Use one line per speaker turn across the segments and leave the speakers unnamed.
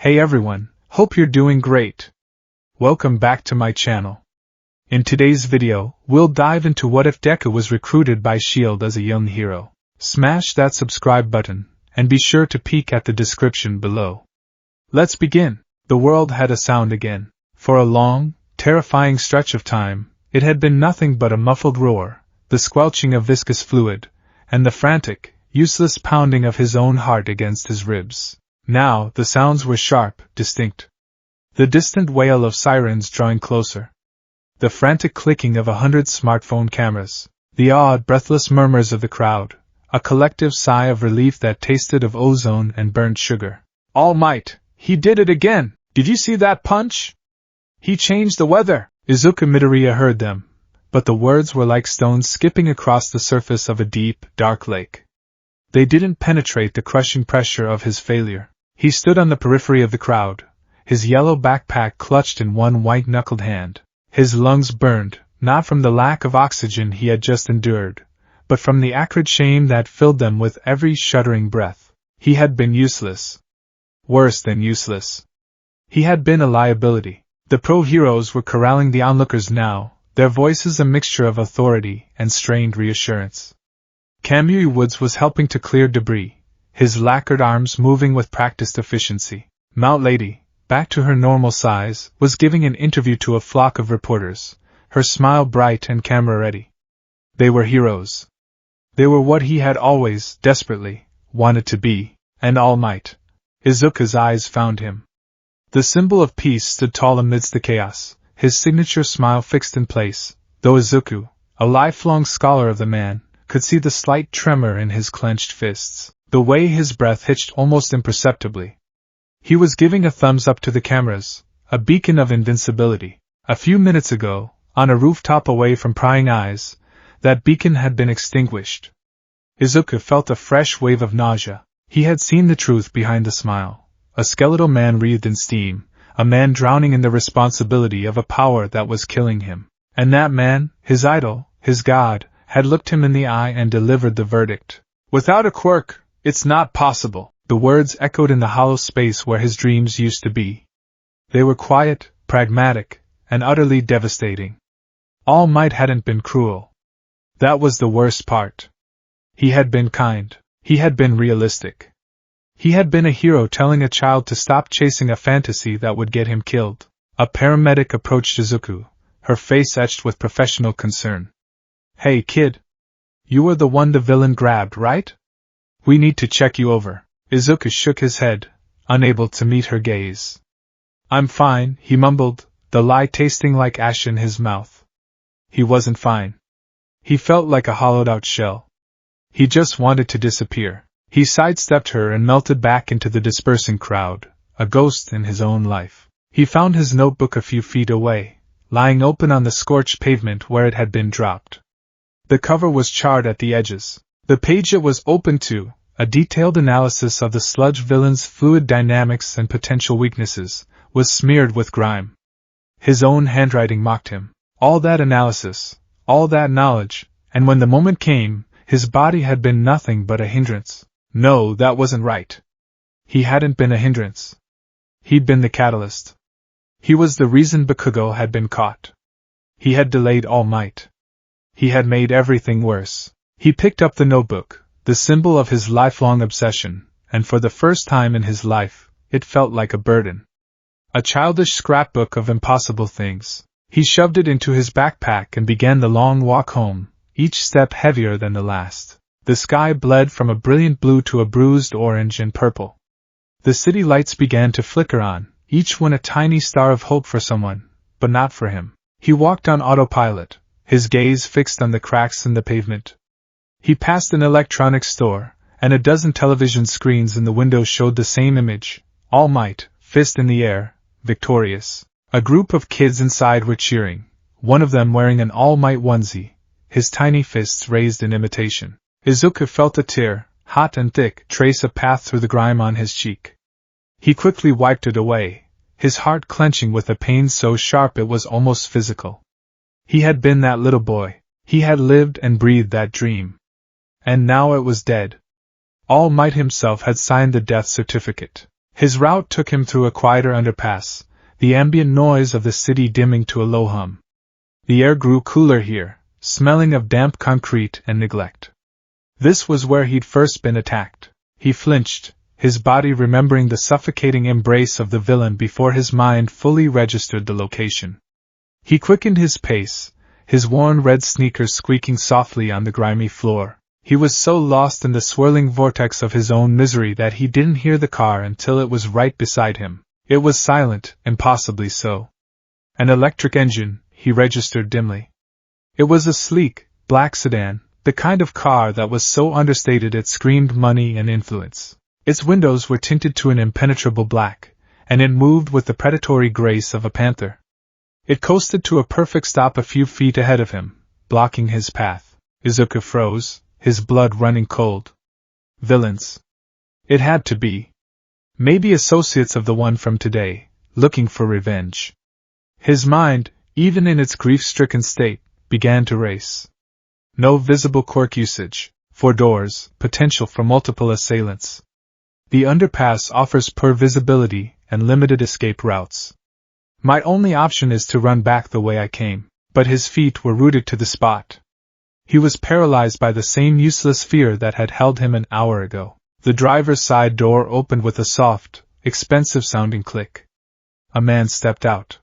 Hey everyone, hope you're doing great. Welcome back to my channel. In today's video, we'll dive into what if Deku was recruited by S.H.I.E.L.D. as a young hero. Smash that subscribe button, and be sure to peek at the description below. Let's begin. The world had a sound again. For a long, terrifying stretch of time, it had been nothing but a muffled roar, the squelching of viscous fluid, and the frantic, useless pounding of his own heart against his ribs. Now, the sounds were sharp, distinct. The distant wail of sirens drawing closer. The frantic clicking of 100 smartphone cameras. The awed, breathless murmurs of the crowd. A collective sigh of relief that tasted of ozone and burnt sugar. All Might, he did it again! Did you see that punch? He changed the weather! Izuku Midoriya heard them, but the words were like stones skipping across the surface of a deep, dark lake. They didn't penetrate the crushing pressure of his failure. He stood on the periphery of the crowd, his yellow backpack clutched in one white-knuckled hand. His lungs burned, not from the lack of oxygen he had just endured, but from the acrid shame that filled them with every shuddering breath. He had been useless. Worse than useless. He had been a liability. The pro-heroes were corralling the onlookers now, their voices a mixture of authority and strained reassurance. Kamui Woods was helping to clear debris, his lacquered arms moving with practiced efficiency. Mount Lady, back to her normal size, was giving an interview to a flock of reporters, her smile bright and camera-ready. They were heroes. They were what he had always, desperately, wanted to be, and All Might. Izuku's eyes found him. The symbol of peace stood tall amidst the chaos, his signature smile fixed in place, though Izuku, a lifelong scholar of the man, could see the slight tremor in his clenched fists, the way his breath hitched almost imperceptibly. He was giving a thumbs up to the cameras, a beacon of invincibility. A few minutes ago, on a rooftop away from prying eyes, that beacon had been extinguished. Izuku felt a fresh wave of nausea. He had seen the truth behind the smile. A skeletal man wreathed in steam, a man drowning in the responsibility of a power that was killing him. And that man, his idol, his god, had looked him in the eye and delivered the verdict. Without a quirk, it's not possible. The words echoed in the hollow space where his dreams used to be. They were quiet, pragmatic, and utterly devastating. All Might hadn't been cruel. That was the worst part. He had been kind. He had been realistic. He had been a hero telling a child to stop chasing a fantasy that would get him killed. A paramedic approached Izuku, her face etched with professional concern. Hey kid. You were the one the villain grabbed, right? We need to check you over. Izuku shook his head, unable to meet her gaze. I'm fine, he mumbled, the lie tasting like ash in his mouth. He wasn't fine. He felt like a hollowed-out shell. He just wanted to disappear. He sidestepped her and melted back into the dispersing crowd, a ghost in his own life. He found his notebook a few feet away, lying open on the scorched pavement where it had been dropped. The cover was charred at the edges. The page it was open to, a detailed analysis of the sludge villain's fluid dynamics and potential weaknesses, was smeared with grime. His own handwriting mocked him. All that analysis, all that knowledge, and when the moment came, his body had been nothing but a hindrance. No, that wasn't right. He hadn't been a hindrance. He'd been the catalyst. He was the reason Bakugo had been caught. He had delayed All Might. He had made everything worse. He picked up the notebook, the symbol of his lifelong obsession, and for the first time in his life, it felt like a burden. A childish scrapbook of impossible things. He shoved it into his backpack and began the long walk home, each step heavier than the last. The sky bled from a brilliant blue to a bruised orange and purple. The city lights began to flicker on, each one a tiny star of hope for someone, but not for him. He walked on autopilot, his gaze fixed on the cracks in the pavement. He passed an electronics store, and a dozen television screens in the window showed the same image. All Might, fist in the air, victorious. A group of kids inside were cheering, one of them wearing an All Might onesie, his tiny fists raised in imitation. Izuku felt a tear, hot and thick, trace a path through the grime on his cheek. He quickly wiped it away, his heart clenching with a pain so sharp it was almost physical. He had been that little boy. He had lived and breathed that dream. And now it was dead. All Might himself had signed the death certificate. His route took him through a quieter underpass, the ambient noise of the city dimming to a low hum. The air grew cooler here, smelling of damp concrete and neglect. This was where he'd first been attacked. He flinched, his body remembering the suffocating embrace of the villain before his mind fully registered the location. He quickened his pace, his worn red sneakers squeaking softly on the grimy floor. He was so lost in the swirling vortex of his own misery that he didn't hear the car until it was right beside him. It was silent, impossibly so. An electric engine, he registered dimly. It was a sleek, black sedan, the kind of car that was so understated it screamed money and influence. Its windows were tinted to an impenetrable black, and it moved with the predatory grace of a panther. It coasted to a perfect stop a few feet ahead of him, blocking his path. Izuku froze, his blood running cold. Villains. It had to be. Maybe associates of the one from today, looking for revenge. His mind, even in its grief-stricken state, began to race. No visible quirk usage, 4 doors, potential for multiple assailants. The underpass offers poor visibility and limited escape routes. My only option is to run back the way I came, but his feet were rooted to the spot. He was paralyzed by the same useless fear that had held him an hour ago. The driver's side door opened with a soft, expensive-sounding click. A man stepped out.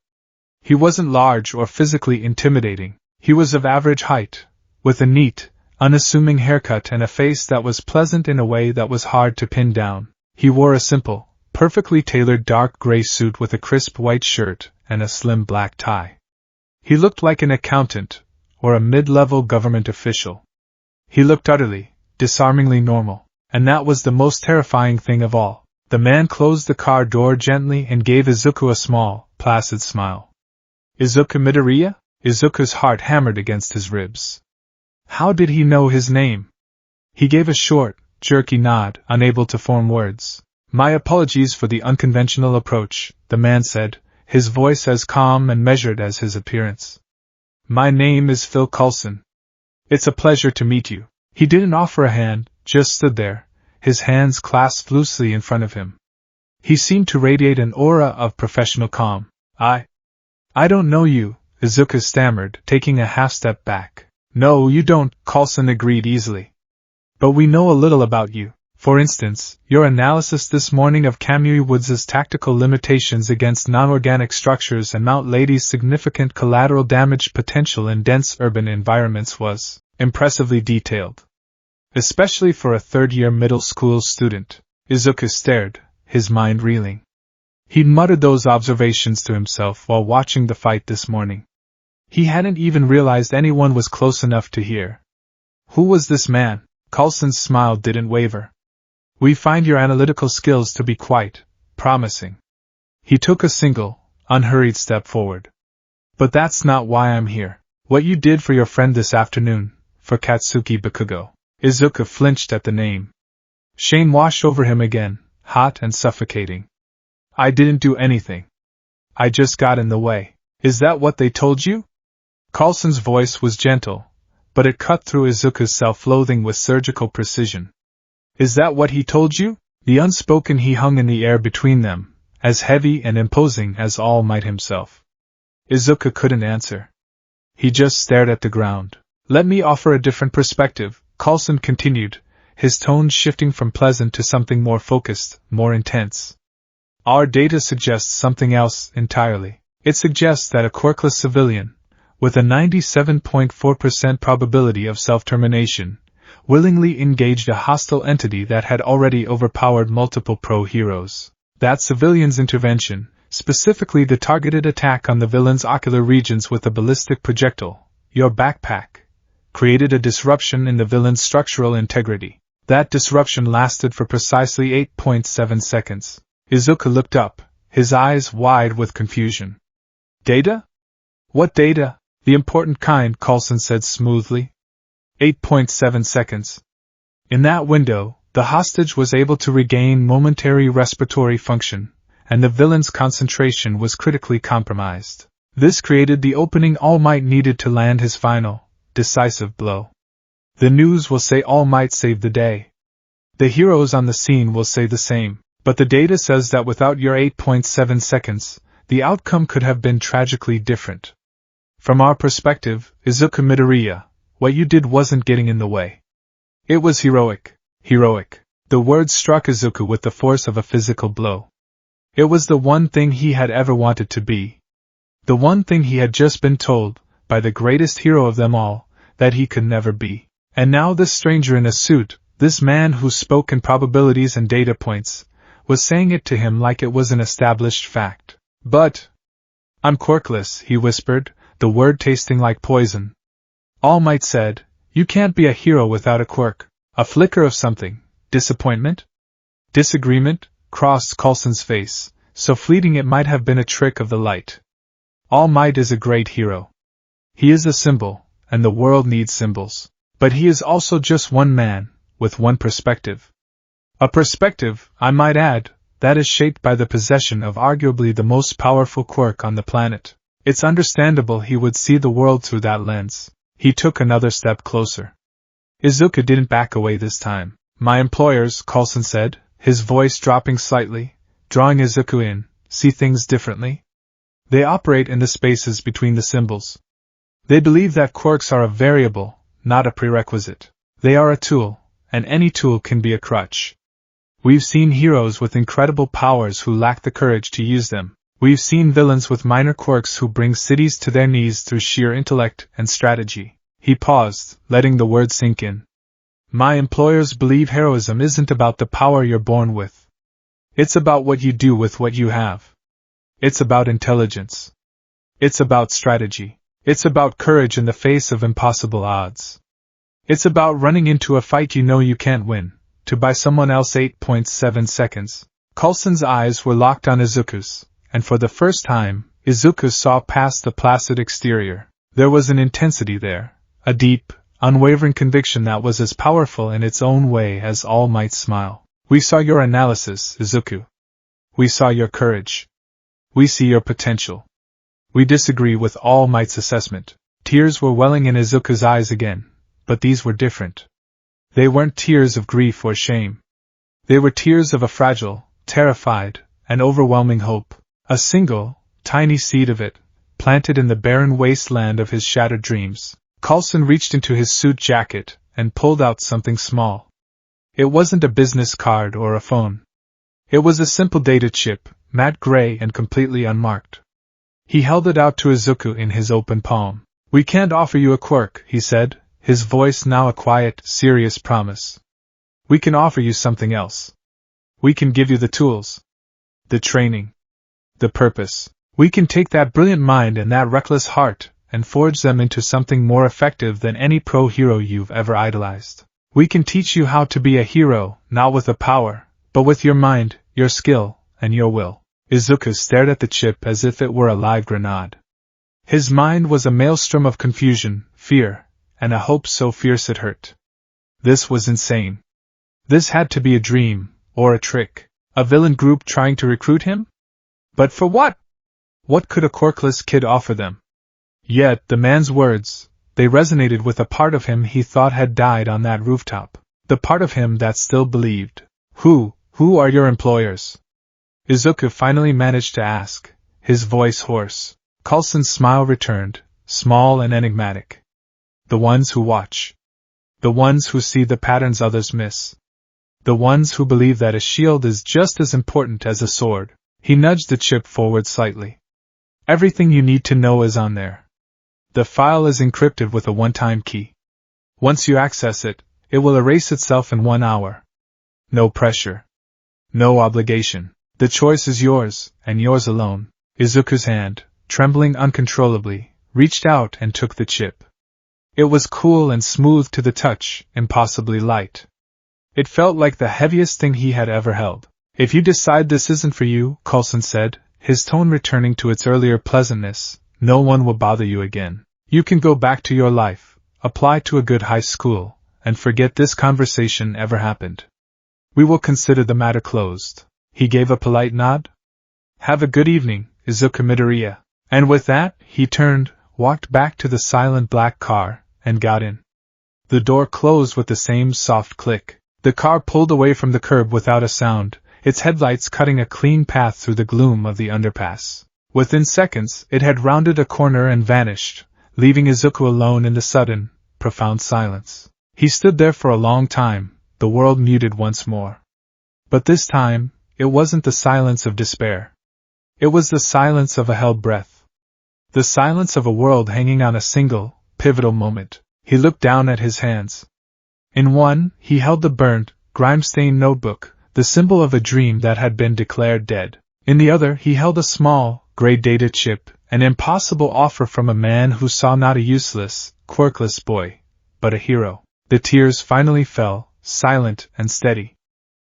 He wasn't large or physically intimidating. He was of average height, with a neat, unassuming haircut and a face that was pleasant in a way that was hard to pin down. He wore a simple, perfectly tailored dark gray suit with a crisp white shirt and a slim black tie. He looked like an accountant, or a mid-level government official. He looked utterly, disarmingly normal, and that was the most terrifying thing of all. The man closed the car door gently and gave Izuku a small, placid smile. Izuku Midoriya? Izuku's heart hammered against his ribs. How did he know his name? He gave a short, jerky nod, unable to form words. My apologies for the unconventional approach, the man said, his voice as calm and measured as his appearance. My name is Phil Coulson. It's a pleasure to meet you. He didn't offer a hand, just stood there, his hands clasped loosely in front of him. He seemed to radiate an aura of professional calm. I don't know you, Izuku stammered, taking a half-step back. No, you don't, Coulson agreed easily. But we know a little about you. For instance, your analysis this morning of Kamui Woods' tactical limitations against non-organic structures and Mount Lady's significant collateral damage potential in dense urban environments was impressively detailed. Especially for a third-year middle school student. Izuku stared, his mind reeling. He'd muttered those observations to himself while watching the fight this morning. He hadn't even realized anyone was close enough to hear. Who was this man? Coulson's smile didn't waver. We find your analytical skills to be quite promising. He took a single, unhurried step forward. But that's not why I'm here. What you did for your friend this afternoon, for Katsuki Bakugo. Izuku flinched at the name. Shame washed over him again, hot and suffocating. I didn't do anything. I just got in the way. Is that what they told you? Coulson's voice was gentle, but it cut through Izuku's self-loathing with surgical precision. Is that what he told you? The unspoken he hung in the air between them, as heavy and imposing as All Might himself. Izuku couldn't answer. He just stared at the ground. Let me offer a different perspective, Coulson continued, his tone shifting from pleasant to something more focused, more intense. Our data suggests something else entirely. It suggests that a quirkless civilian, with a 97.4% probability of self-termination, willingly engaged a hostile entity that had already overpowered multiple pro-heroes. That civilian's intervention, specifically the targeted attack on the villain's ocular regions with a ballistic projectile, your backpack, created a disruption in the villain's structural integrity. That disruption lasted for precisely 8.7 seconds. Izuku looked up, his eyes wide with confusion. Data? What data? The important kind, Coulson said smoothly. 8.7 seconds. In that window, the hostage was able to regain momentary respiratory function, and the villain's concentration was critically compromised. This created the opening All Might needed to land his final, decisive blow. The news will say All Might saved the day. The heroes on the scene will say the same. But the data says that without your 8.7 seconds, the outcome could have been tragically different. From our perspective, Izuku Midoriya, what you did wasn't getting in the way. It was heroic. Heroic. The word struck Izuku with the force of a physical blow. It was the one thing he had ever wanted to be. The one thing he had just been told, by the greatest hero of them all, that he could never be. And now this stranger in a suit, this man who spoke in probabilities and data points, was saying it to him like it was an established fact. But I'm quirkless, he whispered, the word tasting like poison. All Might said, you can't be a hero without a quirk. A flicker of something. Disappointment? Disagreement? Crossed Coulson's face, so fleeting it might have been a trick of the light. All Might is a great hero. He is a symbol, and the world needs symbols. But he is also just one man, with one perspective. A perspective, I might add, that is shaped by the possession of arguably the most powerful quirk on the planet. It's understandable he would see the world through that lens. He took another step closer. Izuku didn't back away this time. My employers, Coulson said, his voice dropping slightly, drawing Izuku in, see things differently. They operate in the spaces between the symbols. They believe that quirks are a variable, not a prerequisite. They are a tool, and any tool can be a crutch. We've seen heroes with incredible powers who lack the courage to use them. We've seen villains with minor quirks who bring cities to their knees through sheer intellect and strategy. He paused, letting the word sink in. My employers believe heroism isn't about the power you're born with. It's about what you do with what you have. It's about intelligence. It's about strategy. It's about courage in the face of impossible odds. It's about running into a fight you know you can't win, to buy someone else 8.7 seconds. Coulson's eyes were locked on Izuku's, and for the first time, Izuku saw past the placid exterior. There was an intensity there, a deep, unwavering conviction that was as powerful in its own way as All Might's smile. We saw your analysis, Izuku. We saw your courage. We see your potential. We disagree with All Might's assessment. Tears were welling in Izuku's eyes again, but these were different. They weren't tears of grief or shame. They were tears of a fragile, terrified, and overwhelming hope. A single, tiny seed of it, planted in the barren wasteland of his shattered dreams. Coulson reached into his suit jacket and pulled out something small. It wasn't a business card or a phone. It was a simple data chip, matte gray and completely unmarked. He held it out to Izuku in his open palm. We can't offer you a quirk, he said, his voice now a quiet, serious promise. We can offer you something else. We can give you the tools. The training. The purpose. We can take that brilliant mind and that reckless heart and forge them into something more effective than any pro-hero you've ever idolized. We can teach you how to be a hero, not with a power, but with your mind, your skill, and your will. Izuku stared at the chip as if it were a live grenade. His mind was a maelstrom of confusion, fear, and a hope so fierce it hurt. This was insane. This had to be a dream, or a trick. A villain group trying to recruit him? But for what? What could a quirkless kid offer them? Yet, the man's words, they resonated with a part of him he thought had died on that rooftop. The part of him that still believed. Who are your employers? Izuku finally managed to ask, his voice hoarse. Coulson's smile returned, small and enigmatic. The ones who watch. The ones who see the patterns others miss. The ones who believe that a shield is just as important as a sword. He nudged the chip forward slightly. Everything you need to know is on there. The file is encrypted with a one-time key. Once you access it, it will erase itself in 1 hour. No pressure. No obligation. The choice is yours, and yours alone. Izuku's hand, trembling uncontrollably, reached out and took the chip. It was cool and smooth to the touch, impossibly light. It felt like the heaviest thing he had ever held. If you decide this isn't for you, Coulson said, his tone returning to its earlier pleasantness, no one will bother you again. You can go back to your life, apply to a good high school, and forget this conversation ever happened. We will consider the matter closed. He gave a polite nod. Have a good evening, Izuku Midoriya. And with that, he turned, walked back to the silent black car, and got in. The door closed with the same soft click. The car pulled away from the curb without a sound, its headlights cutting a clean path through the gloom of the underpass. Within seconds, it had rounded a corner and vanished, leaving Izuku alone in the sudden, profound silence. He stood there for a long time, the world muted once more. But this time, it wasn't the silence of despair. It was the silence of a held breath. The silence of a world hanging on a single, pivotal moment. He looked down at his hands. In one, he held the burnt, grime-stained notebook, the symbol of a dream that had been declared dead. In the other, he held a small, gray data chip, an impossible offer from a man who saw not a useless, quirkless boy, but a hero. The tears finally fell, silent and steady.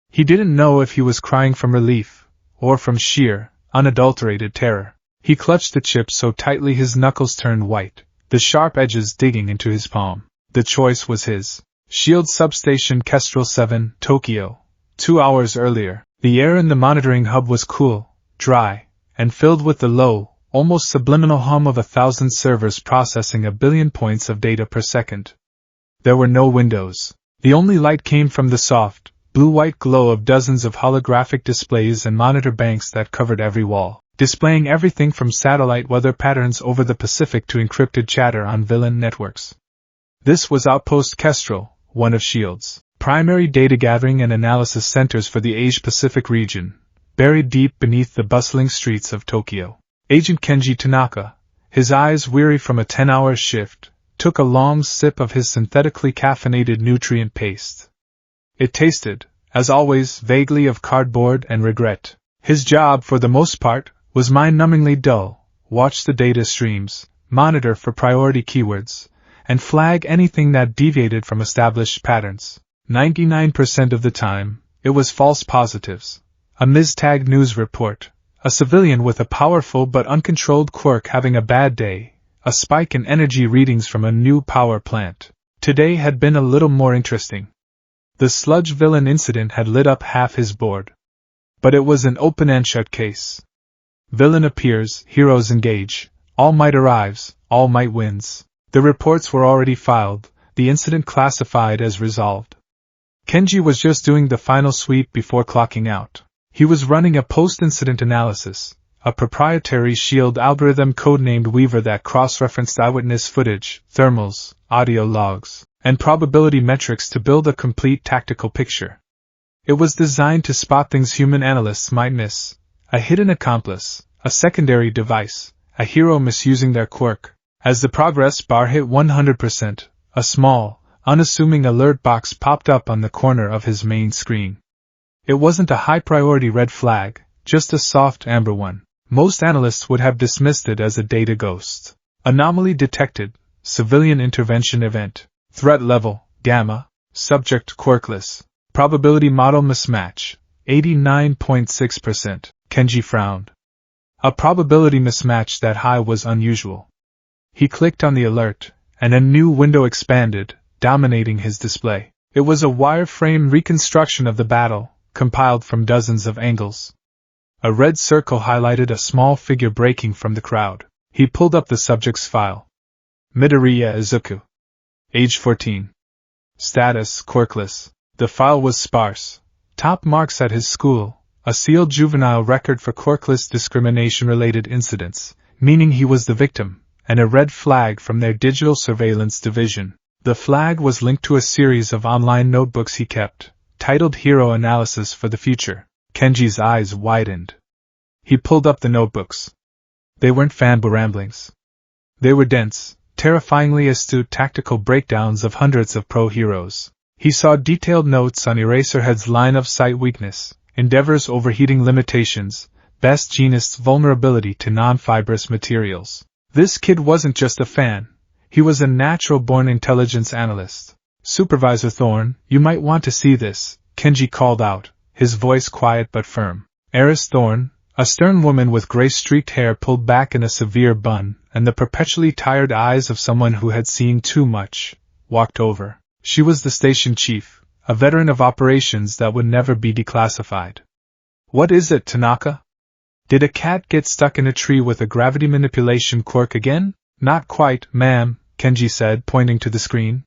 He didn't know if he was crying from relief, or from sheer, unadulterated terror. He clutched the chip so tightly his knuckles turned white, the sharp edges digging into his palm. The choice was his. Shield Substation Kestrel 7, Tokyo. 2 hours earlier, the air in the monitoring hub was cool, dry, and filled with the low, almost subliminal hum of 1,000 servers processing 1 billion points of data per second. There were no windows. The only light came from the soft, blue-white glow of dozens of holographic displays and monitor banks that covered every wall, displaying everything from satellite weather patterns over the Pacific to encrypted chatter on villain networks. This was Outpost Kestrel, one of S.H.I.E.L.D.'s primary data gathering and analysis centers for the Asia-Pacific region, buried deep beneath the bustling streets of Tokyo. Agent Kenji Tanaka, his eyes weary from a 10-hour shift, took a long sip of his synthetically caffeinated nutrient paste. It tasted, as always, vaguely of cardboard and regret. His job, for the most part, was mind-numbingly dull: watch the data streams, monitor for priority keywords, and flag anything that deviated from established patterns. 99% of the time, it was false positives. A mistagged news report, a civilian with a powerful but uncontrolled quirk having a bad day, a spike in energy readings from a new power plant. Today had been a little more interesting. The sludge villain incident had lit up half his board. But it was an open and shut case. Villain appears, heroes engage, All Might arrives, All Might wins. The reports were already filed, the incident classified as resolved. Kenji was just doing the final sweep before clocking out. He was running a post-incident analysis, a proprietary S.H.I.E.L.D. algorithm codenamed Weaver that cross-referenced eyewitness footage, thermals, audio logs, and probability metrics to build a complete tactical picture. It was designed to spot things human analysts might miss: a hidden accomplice, a secondary device, a hero misusing their quirk. As the progress bar hit 100%, a small, unassuming alert box popped up on the corner of his main screen. It wasn't a high-priority red flag, just a soft amber one. Most analysts would have dismissed it as a data ghost. Anomaly detected, civilian intervention event. Threat level, gamma, subject quirkless. Probability model mismatch, 89.6%. Kenji frowned. A probability mismatch that high was unusual. He clicked on the alert, and a new window expanded, dominating his display. It was a wireframe reconstruction of the battle, compiled from dozens of angles. A red circle highlighted a small figure breaking from the crowd. He pulled up the subject's file. Midoriya Izuku. Age 14. Status: quirkless. The file was sparse. Top marks at his school, a sealed juvenile record for quirkless discrimination-related incidents, meaning he was the victim, and a red flag from their digital surveillance division. The flag was linked to a series of online notebooks he kept, titled Hero Analysis for the Future. Kenji's eyes widened. He pulled up the notebooks. They weren't fanboy ramblings. They were dense, terrifyingly astute tactical breakdowns of hundreds of pro-heroes. He saw detailed notes on Eraserhead's line-of-sight weakness, Endeavor's overheating limitations, Best Jeanist's vulnerability to non-fibrous materials. This kid wasn't just a fan. He was a natural-born intelligence analyst. Supervisor Thorne, you might want to see this, Kenji called out, his voice quiet but firm. Eris Thorne, a stern woman with gray-streaked hair pulled back in a severe bun, and the perpetually tired eyes of someone who had seen too much, walked over. She was the station chief, a veteran of operations that would never be declassified. What is it, Tanaka? Did a cat get stuck in a tree with a gravity manipulation quirk again? Not quite, ma'am, Kenji said, pointing to the screen.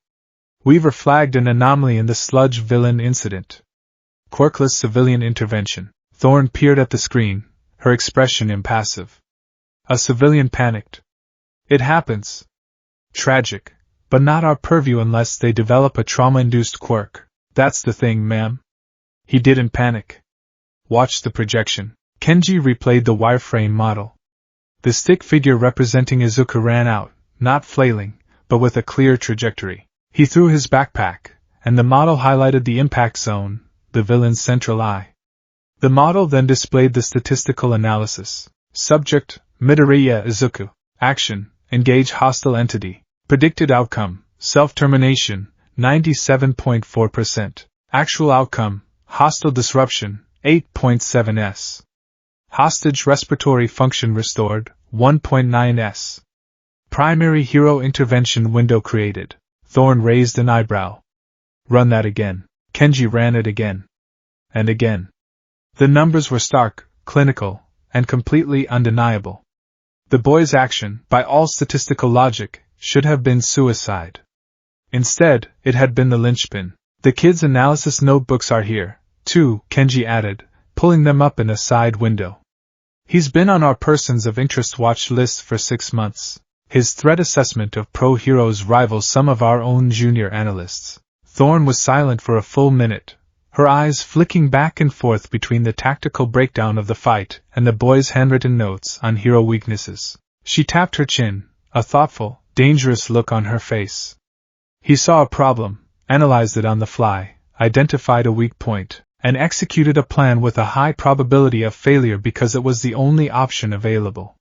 Weaver flagged an anomaly in the sludge villain incident. quirkless civilian intervention. Thorn peered at the screen, her expression impassive. A civilian panicked. It happens. Tragic, but not our purview unless they develop a trauma-induced quirk. That's the thing, ma'am. He didn't panic. Watch the projection. Kenji replayed the wireframe model. The stick figure representing Izuku ran out, not flailing, but with a clear trajectory. He threw his backpack, and the model highlighted the impact zone, the villain's central eye. The model then displayed the statistical analysis. Subject, Midoriya Izuku. Action, engage hostile entity. Predicted outcome, self-termination, 97.4%. Actual outcome, hostile disruption, 8.7s. Hostage respiratory function restored, 1.9s. Primary hero intervention window created. Thorn raised an eyebrow. Run that again. Kenji ran it again. And again. The numbers were stark, clinical, and completely undeniable. The boy's action, by all statistical logic, should have been suicide. Instead, it had been the linchpin. The kids' analysis notebooks are here, too, Kenji added, pulling them up in a side window. He's been on our persons of interest watch list for 6 months. His threat assessment of pro-heroes rivals some of our own junior analysts. Thorn was silent for a full minute, her eyes flicking back and forth between the tactical breakdown of the fight and the boy's handwritten notes on hero weaknesses. She tapped her chin, a thoughtful, dangerous look on her face. He saw a problem, analyzed it on the fly, identified a weak point, and executed a plan with a high probability of failure because it was the only option available.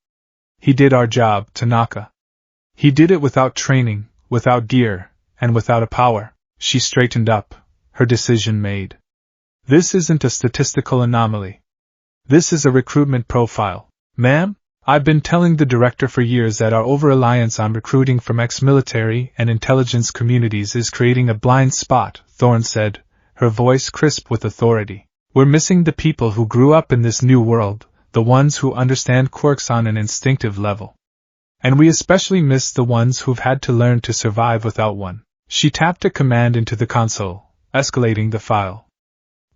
He did our job, Tanaka. He did it without training, without gear, and without a power. She straightened up, her decision made. This isn't a statistical anomaly. This is a recruitment profile. Ma'am, I've been telling the director for years that our over-reliance on recruiting from ex-military and intelligence communities is creating a blind spot, Thorn said, her voice crisp with authority. We're missing the people who grew up in this new world, the ones who understand quirks on an instinctive level. And we especially miss the ones who've had to learn to survive without one. She tapped a command into the console, escalating the file.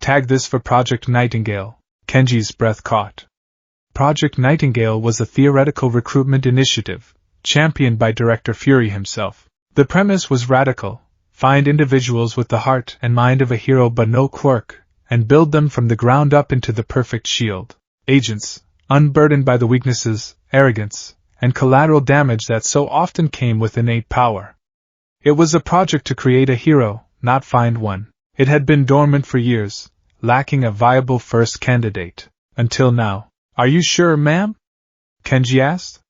Tag this for Project Nightingale. Kenji's breath caught. Project Nightingale was a theoretical recruitment initiative, championed by Director Fury himself. The premise was radical: find individuals with the heart and mind of a hero but no quirk, and build them from the ground up into the perfect shield. Agents, unburdened by the weaknesses, arrogance, and collateral damage that so often came with innate power. It was a project to create a hero, not find one. It had been dormant for years, lacking a viable first candidate. Until now. Are you sure, ma'am? Kenji asked.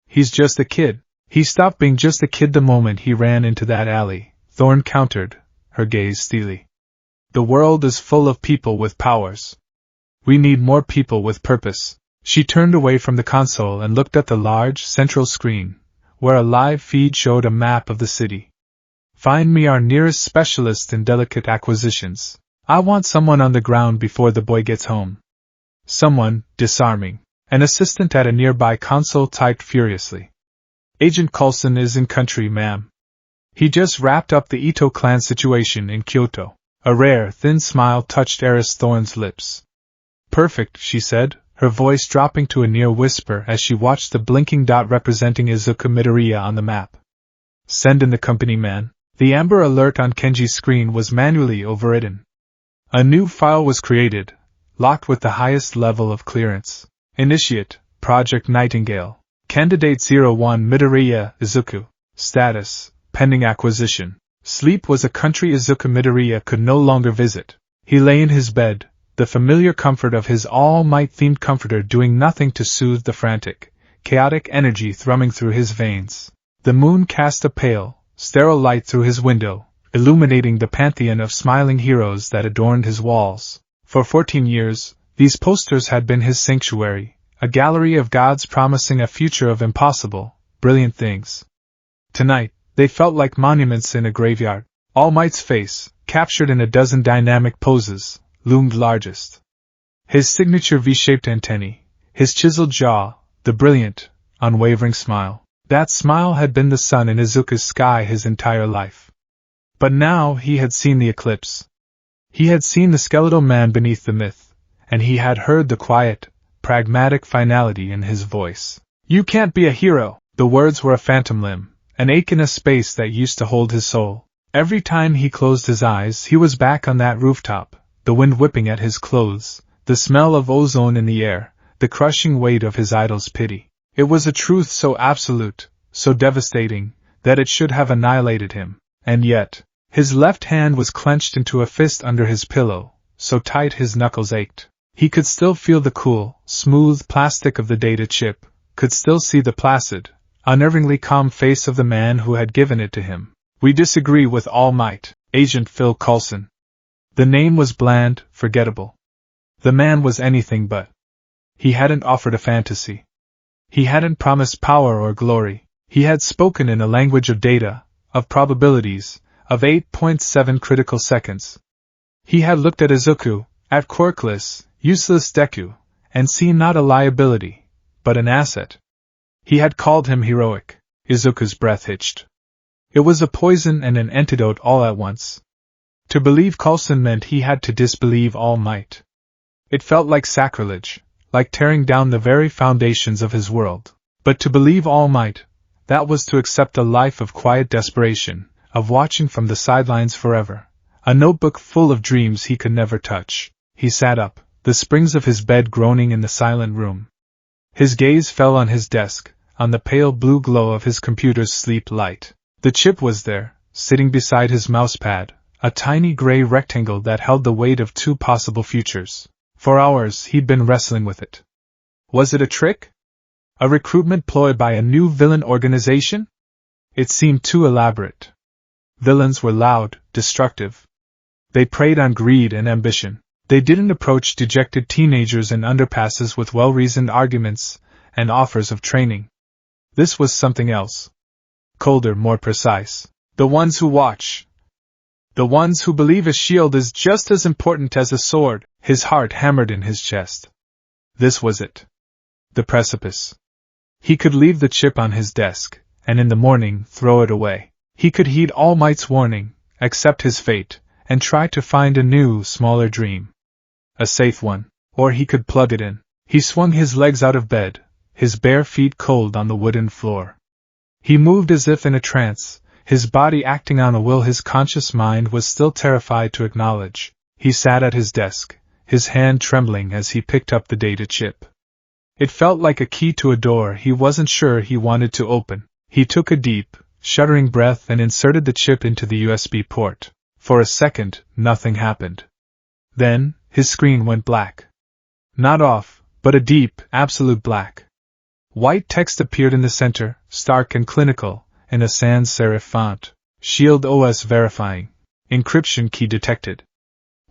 He's just a kid. He stopped being just a kid the moment he ran into that alley, Thorn countered, her gaze steely. The world is full of people with powers. We need more people with purpose. She turned away from the console and looked at the large, central screen, where a live feed showed a map of the city. Find me our nearest specialist in delicate acquisitions. I want someone on the ground before the boy gets home. Someone, disarming. An assistant at a nearby console typed furiously. Agent Coulson is in country, ma'am. He just wrapped up the Ito clan situation in Kyoto. A rare, thin smile touched Eris Thorn's lips. Perfect, she said, her voice dropping to a near whisper as she watched the blinking dot representing Izuku Midoriya on the map. Send in the company man. The amber alert on Kenji's screen was manually overridden. A new file was created, locked with the highest level of clearance. Initiate, Project Nightingale. Candidate 01 Midoriya Izuku. Status, pending acquisition. Sleep was a country Izuku Midoriya could no longer visit. He lay in his bed, the familiar comfort of his all-might-themed comforter doing nothing to soothe the frantic, chaotic energy thrumming through his veins. The moon cast a pale, sterile light through his window, illuminating the pantheon of smiling heroes that adorned his walls. For 14 years, these posters had been his sanctuary, a gallery of gods promising a future of impossible, brilliant things. Tonight, they felt like monuments in a graveyard. All Might's face, captured in a dozen dynamic poses, loomed largest. His signature V-shaped antennae, his chiseled jaw, the brilliant, unwavering smile. That smile had been the sun in Izuku's sky his entire life. But now he had seen the eclipse. He had seen the skeletal man beneath the myth, and he had heard the quiet, pragmatic finality in his voice. "You can't be a hero!" The words were a phantom limb, an ache in a space that used to hold his soul. Every time he closed his eyes, he was back on that rooftop, the wind whipping at his clothes, the smell of ozone in the air, the crushing weight of his idol's pity. It was a truth so absolute, so devastating, that it should have annihilated him. And yet, his left hand was clenched into a fist under his pillow, so tight his knuckles ached. He could still feel the cool, smooth plastic of the data chip, could still see the placid, unnervingly calm face of the man who had given it to him. "We disagree with All Might, Agent Phil Coulson." The name was bland, forgettable. The man was anything but. He hadn't offered a fantasy. He hadn't promised power or glory. He had spoken in a language of data, of probabilities, of 8.7 critical seconds. He had looked at Izuku, at quirkless, useless Deku, and seen not a liability, but an asset. He had called him heroic. Izuku's breath hitched. It was a poison and an antidote all at once. To believe Coulson meant he had to disbelieve All Might. It felt like sacrilege, like tearing down the very foundations of his world. But to believe All Might, that was to accept a life of quiet desperation, of watching from the sidelines forever, a notebook full of dreams he could never touch. He sat up, the springs of his bed groaning in the silent room. His gaze fell on his desk, on the pale blue glow of his computer's sleep light. The chip was there, sitting beside his mousepad, a tiny gray rectangle that held the weight of two possible futures. For hours he'd been wrestling with it. Was it a trick? A recruitment ploy by a new villain organization? It seemed too elaborate. Villains were loud, destructive. They preyed on greed and ambition. They didn't approach dejected teenagers in underpasses with well-reasoned arguments and offers of training. This was something else. Colder, more precise. The ones who watch. The ones who believe a shield is just as important as a sword. His heart hammered in his chest. This was it. The precipice. He could leave the chip on his desk, and in the morning throw it away. He could heed All Might's warning, accept his fate, and try to find a new, smaller dream. A safe one. Or he could plug it in. He swung his legs out of bed, his bare feet cold on the wooden floor. He moved as if in a trance, his body acting on a will his conscious mind was still terrified to acknowledge. He sat at his desk, his hand trembling as he picked up the data chip. It felt like a key to a door he wasn't sure he wanted to open. He took a deep, shuddering breath and inserted the chip into the USB port. For a second, nothing happened. Then, his screen went black. Not off, but a deep, absolute black. White text appeared in the center, stark and clinical, in a sans serif font. Shield OS verifying. Encryption key detected.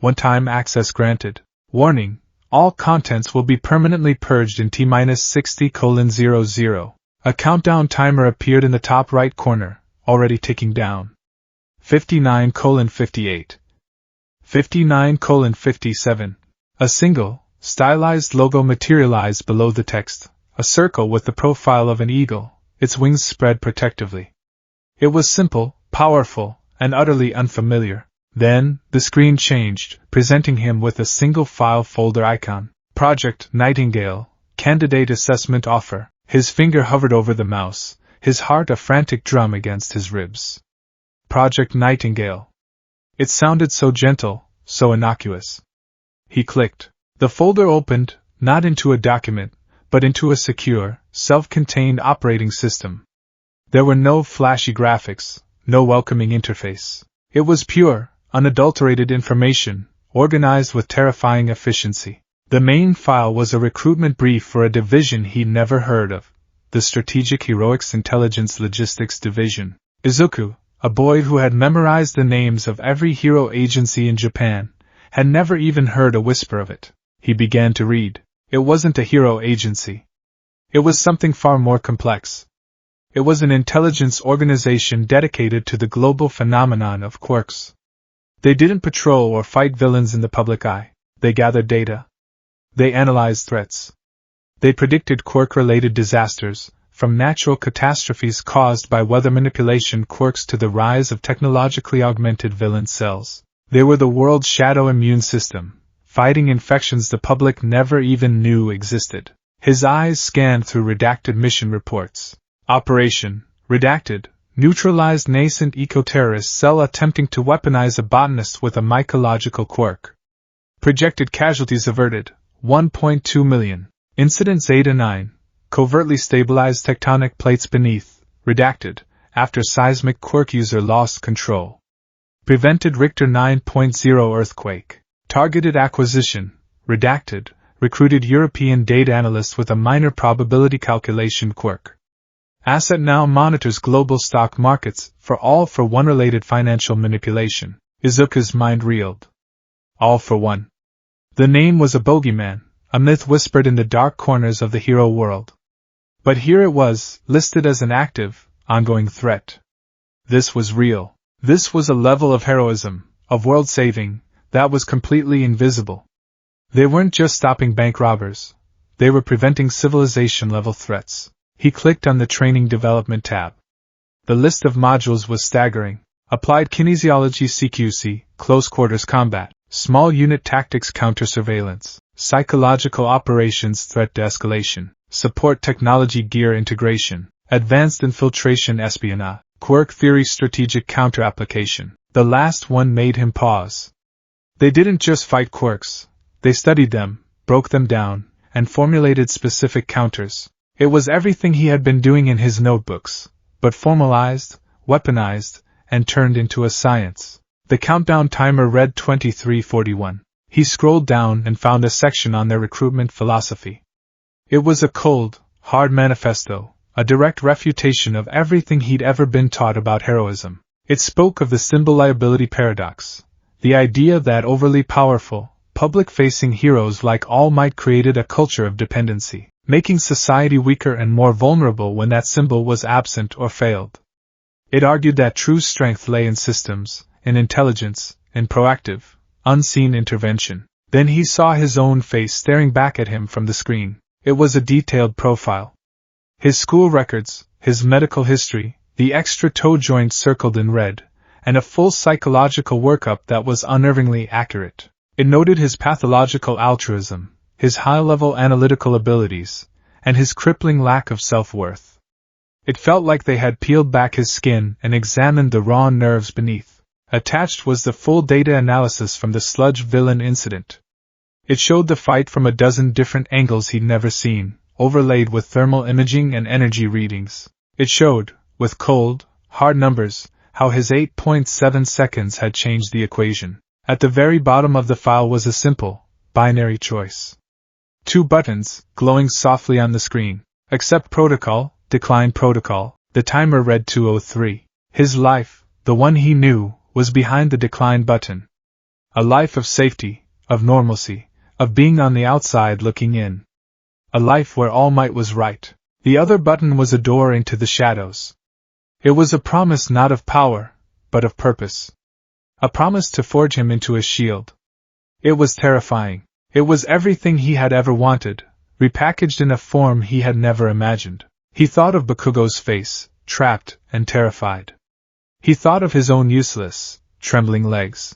One-time access granted. Warning, all contents will be permanently purged in T-60:00. A countdown timer appeared in the top right corner, already ticking down. 59:58. 59:57. A single, stylized logo materialized below the text, a circle with the profile of an eagle, its wings spread protectively. It was simple, powerful, and utterly unfamiliar. Then, the screen changed, presenting him with a single file folder icon. Project Nightingale, Candidate Assessment Offer. His finger hovered over the mouse, his heart a frantic drum against his ribs. Project Nightingale. It sounded so gentle, so innocuous. He clicked. The folder opened, not into a document, but into a secure, self-contained operating system. There were no flashy graphics, no welcoming interface. It was pure, unadulterated information, organized with terrifying efficiency. The main file was a recruitment brief for a division he'd never heard of, the Strategic Heroics Intelligence Logistics Division. Izuku, a boy who had memorized the names of every hero agency in Japan, had never even heard a whisper of it. He began to read. It wasn't a hero agency. It was something far more complex. It was an intelligence organization dedicated to the global phenomenon of quirks. They didn't patrol or fight villains in the public eye. They gathered data. They analyzed threats. They predicted quirk-related disasters, from natural catastrophes caused by weather manipulation quirks to the rise of technologically augmented villain cells. They were the world's shadow immune system, fighting infections the public never even knew existed. His eyes scanned through redacted mission reports. Operation, redacted, neutralized nascent eco-terrorist cell attempting to weaponize a botanist with a mycological quirk. Projected casualties averted, 1.2 million. Incidents 8 and 9, covertly stabilized tectonic plates beneath, redacted, after seismic quirk user lost control. Prevented Richter 9.0 earthquake. Targeted acquisition, redacted, recruited European data analyst with a minor probability calculation quirk. Asset now monitors global stock markets for all-for-one related financial manipulation. Izuku's mind reeled. All for one. The name was a bogeyman, a myth whispered in the dark corners of the hero world. But here it was, listed as an active, ongoing threat. This was real. This was a level of heroism, of world-saving, that was completely invisible. They weren't just stopping bank robbers. They were preventing civilization-level threats. He clicked on the Training Development tab. The list of modules was staggering. Applied Kinesiology CQC, Close Quarters Combat, Small Unit Tactics Counter-Surveillance, Psychological Operations Threat De-Escalation, Support Technology Gear Integration, Advanced Infiltration Espionage, Quirk Theory Strategic Counter-Application. The last one made him pause. They didn't just fight quirks. They studied them, broke them down, and formulated specific counters. It was everything he had been doing in his notebooks, but formalized, weaponized, and turned into a science. The countdown timer read 23:41. He scrolled down and found a section on their recruitment philosophy. It was a cold, hard manifesto, a direct refutation of everything he'd ever been taught about heroism. It spoke of the symbol liability paradox, the idea that overly powerful, public-facing heroes like All Might created a culture of dependency, making society weaker and more vulnerable when that symbol was absent or failed. It argued that true strength lay in systems, in intelligence, in proactive, unseen intervention. Then he saw his own face staring back at him from the screen. It was a detailed profile. His school records, his medical history, the extra toe joint circled in red, and a full psychological workup that was unnervingly accurate. It noted his pathological altruism, his high-level analytical abilities, and his crippling lack of self-worth. It felt like they had peeled back his skin and examined the raw nerves beneath. Attached was the full data analysis from the sludge villain incident. It showed the fight from a dozen different angles he'd never seen, overlaid with thermal imaging and energy readings. It showed, with cold, hard numbers, how his 8.7 seconds had changed the equation. At the very bottom of the file was a simple, binary choice. 2 buttons, glowing softly on the screen. Accept protocol, decline protocol. The timer read 2:03. His life, the one he knew, was behind the decline button. A life of safety, of normalcy, of being on the outside looking in. A life where All Might was right. The other button was a door into the shadows. It was a promise not of power, but of purpose. A promise to forge him into a shield. It was terrifying. It was everything he had ever wanted, repackaged in a form he had never imagined. He thought of Bakugo's face, trapped and terrified. He thought of his own useless, trembling legs.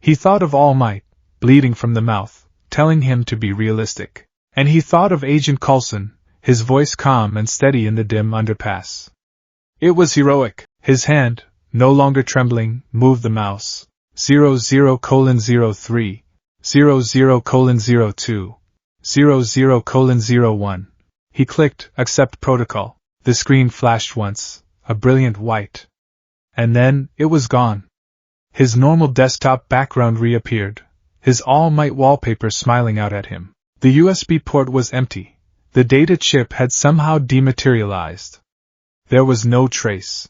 He thought of All Might, bleeding from the mouth, telling him to be realistic. And he thought of Agent Coulson, his voice calm and steady in the dim underpass. It was heroic. His hand, no longer trembling, moved the mouse. 00:03, 00:02, 00:01. He clicked Accept Protocol. The screen flashed once, a brilliant white. And then, it was gone. His normal desktop background reappeared, his All Might wallpaper smiling out at him. The USB port was empty. The data chip had somehow dematerialized. There was no trace.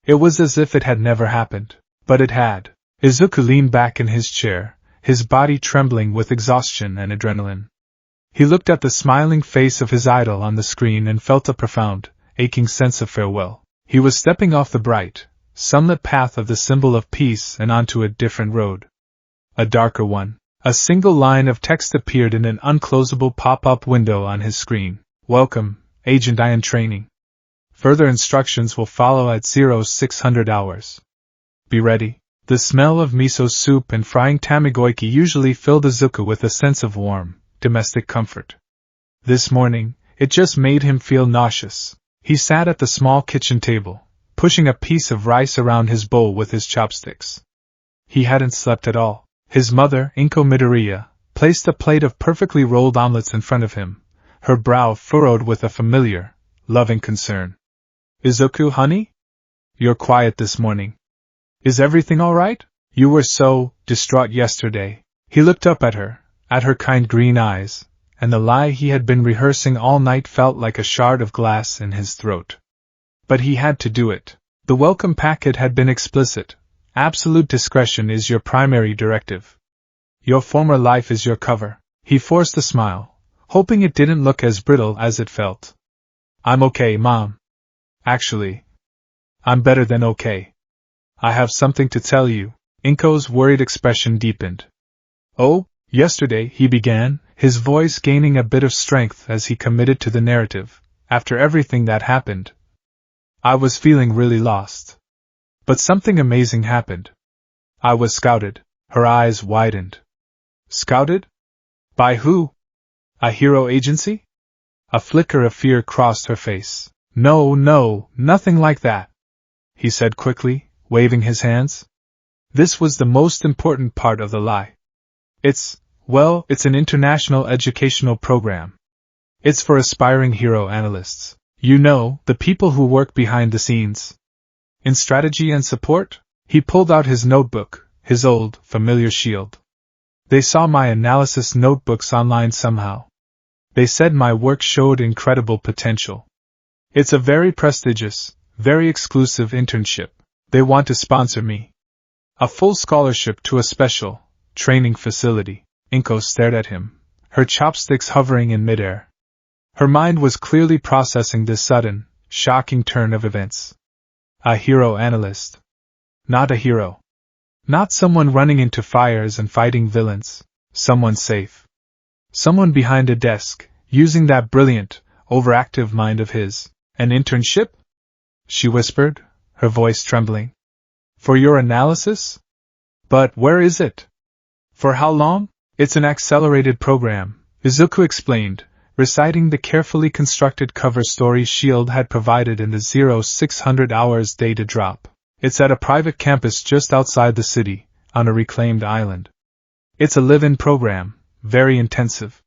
It was as if it had never happened. But it had. Izuku leaned back in his chair, his body trembling with exhaustion and adrenaline. He looked at the smiling face of his idol on the screen and felt a profound, aching sense of farewell. He was stepping off the bright, sunlit path of the symbol of peace and onto a different road. A darker one. A single line of text appeared in an unclosable pop-up window on his screen. Welcome, Agent I in training. Further instructions will follow at 0600 hours. Be ready. The smell of miso soup and frying tamagoyaki usually filled Izuku with a sense of warm, domestic comfort. This morning, it just made him feel nauseous. He sat at the small kitchen table, pushing a piece of rice around his bowl with his chopsticks. He hadn't slept at all. His mother, Inko Midoriya, placed a plate of perfectly rolled omelets in front of him, her brow furrowed with a familiar, loving concern. Izuku, honey? You're quiet this morning. Is everything all right? You were so distraught yesterday. He looked up at her kind green eyes, and the lie he had been rehearsing all night felt like a shard of glass in his throat. But he had to do it. The welcome packet had been explicit. Absolute discretion is your primary directive. Your former life is your cover. He forced a smile, hoping it didn't look as brittle as it felt. I'm okay, Mom. Actually, I'm better than okay. I have something to tell you. Inko's worried expression deepened. Oh, yesterday, he began, his voice gaining a bit of strength as he committed to the narrative. After everything that happened, I was feeling really lost. But something amazing happened. I was scouted. Her eyes widened. Scouted? By who? A hero agency? A flicker of fear crossed her face. No, nothing like that, he said quickly, waving his hands. This was the most important part of the lie. It's an international educational program. It's for aspiring hero analysts. You know, the people who work behind the scenes. In strategy and support? He pulled out his notebook, his old, familiar shield. They saw my analysis notebooks online somehow. They said my work showed incredible potential. It's a very prestigious, very exclusive internship. They want to sponsor me. A full scholarship to a special, training facility. Inko stared at him, her chopsticks hovering in midair. Her mind was clearly processing this sudden, shocking turn of events. A hero analyst. Not a hero. Not someone running into fires and fighting villains. Someone safe. Someone behind a desk, using that brilliant, overactive mind of his. An internship? She whispered, her voice trembling. For your analysis? But where is it? For how long? It's an accelerated program, Izuku explained, reciting the carefully constructed cover story Shield had provided in the 0600 hours data drop. It's at a private campus just outside the city, on a reclaimed island. It's a live-in program, very intensive.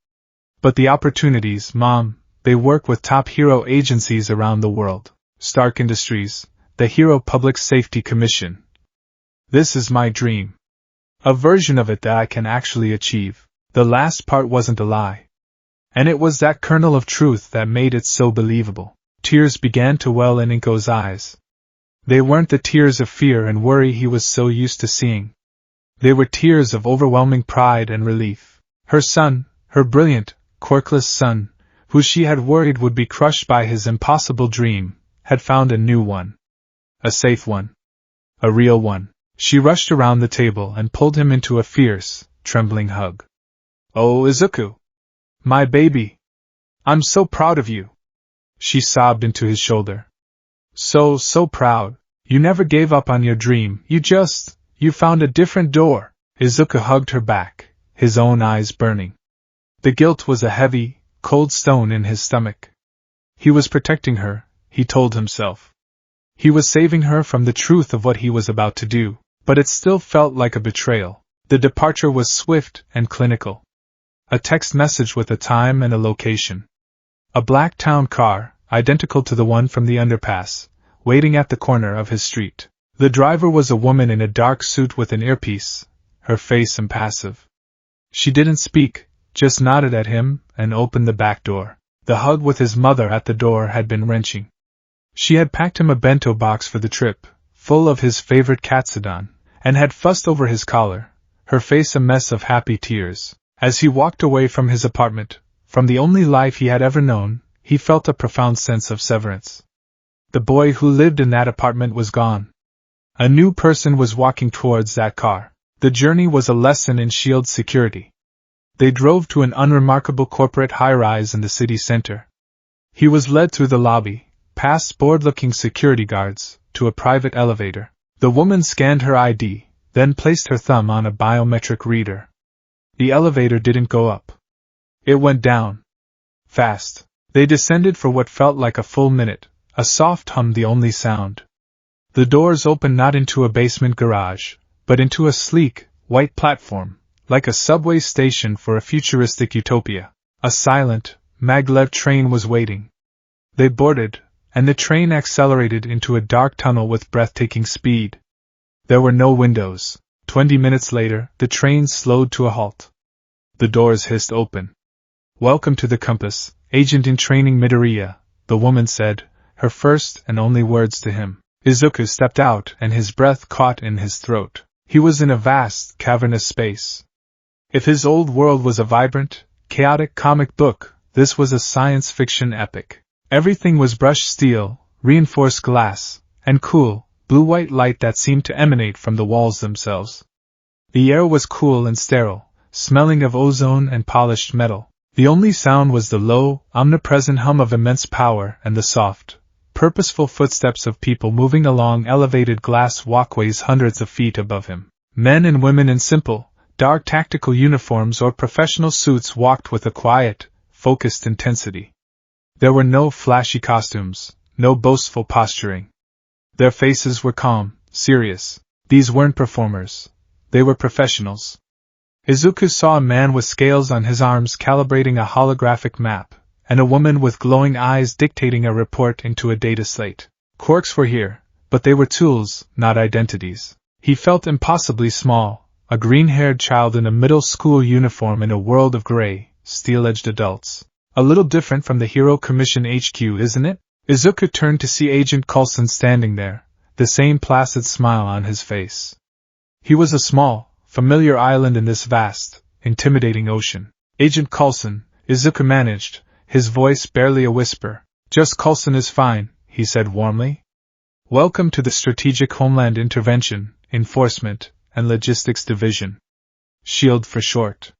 But the opportunities, Mom, they work with top hero agencies around the world. Stark Industries, the Hero Public Safety Commission. This is my dream. A version of it that I can actually achieve. The last part wasn't a lie. And it was that kernel of truth that made it so believable. Tears began to well in Inko's eyes. They weren't the tears of fear and worry he was so used to seeing. They were tears of overwhelming pride and relief. Her son, her brilliant, quirkless son, who she had worried would be crushed by his impossible dream, had found a new one. A safe one. A real one. She rushed around the table and pulled him into a fierce, trembling hug. Oh, Izuku! My baby! I'm so proud of you! She sobbed into his shoulder. So proud. You never gave up on your dream, you found a different door. Izuku hugged her back, his own eyes burning. The guilt was a heavy, cold stone in his stomach. He was protecting her, he told himself. He was saving her from the truth of what he was about to do, but it still felt like a betrayal. The departure was swift and clinical. A text message with a time and a location. A black town car, identical to the one from the underpass, waiting at the corner of his street. The driver was a woman in a dark suit with an earpiece, her face impassive. She didn't speak, just nodded at him and opened the back door. The hug with his mother at the door had been wrenching. She had packed him a bento box for the trip, full of his favorite katsudon, and had fussed over his collar, her face a mess of happy tears. As he walked away from his apartment, from the only life he had ever known, he felt a profound sense of severance. The boy who lived in that apartment was gone. A new person was walking towards that car. The journey was a lesson in SHIELD security. They drove to an unremarkable corporate high-rise in the city center. He was led through the lobby, past bored-looking security guards, to a private elevator. The woman scanned her ID, then placed her thumb on a biometric reader. The elevator didn't go up. It went down. Fast. They descended for what felt like a full minute, a soft hum the only sound. The doors opened not into a basement garage, but into a sleek, white platform, like a subway station for a futuristic utopia. A silent, maglev train was waiting. They boarded, and the train accelerated into a dark tunnel with breathtaking speed. There were no windows. 20 minutes later, the train slowed to a halt. The doors hissed open. "Welcome to the Compass, Agent in Training Midoriya," the woman said, her first and only words to him. Izuku stepped out and his breath caught in his throat. He was in a vast, cavernous space. If his old world was a vibrant, chaotic comic book, this was a science fiction epic. Everything was brushed steel, reinforced glass, and cool, blue-white light that seemed to emanate from the walls themselves. The air was cool and sterile, smelling of ozone and polished metal. The only sound was the low, omnipresent hum of immense power and the soft, purposeful footsteps of people moving along elevated glass walkways hundreds of feet above him. Men and women in simple, dark tactical uniforms or professional suits walked with a quiet, focused intensity. There were no flashy costumes, no boastful posturing. Their faces were calm, serious. These weren't performers. They were professionals. Izuku saw a man with scales on his arms calibrating a holographic map, and a woman with glowing eyes dictating a report into a data slate. Quirks were here, but they were tools, not identities. He felt impossibly small, a green-haired child in a middle school uniform in a world of gray, steel-edged adults. A little different from the Hero Commission HQ, isn't it? Izuku turned to see Agent Coulson standing there, the same placid smile on his face. He was a small, familiar island in this vast, intimidating ocean. "Agent Coulson," Izuku managed, his voice barely a whisper. "Just Coulson is fine," he said warmly. "Welcome to the Strategic Homeland Intervention, Enforcement, and Logistics Division. SHIELD for short."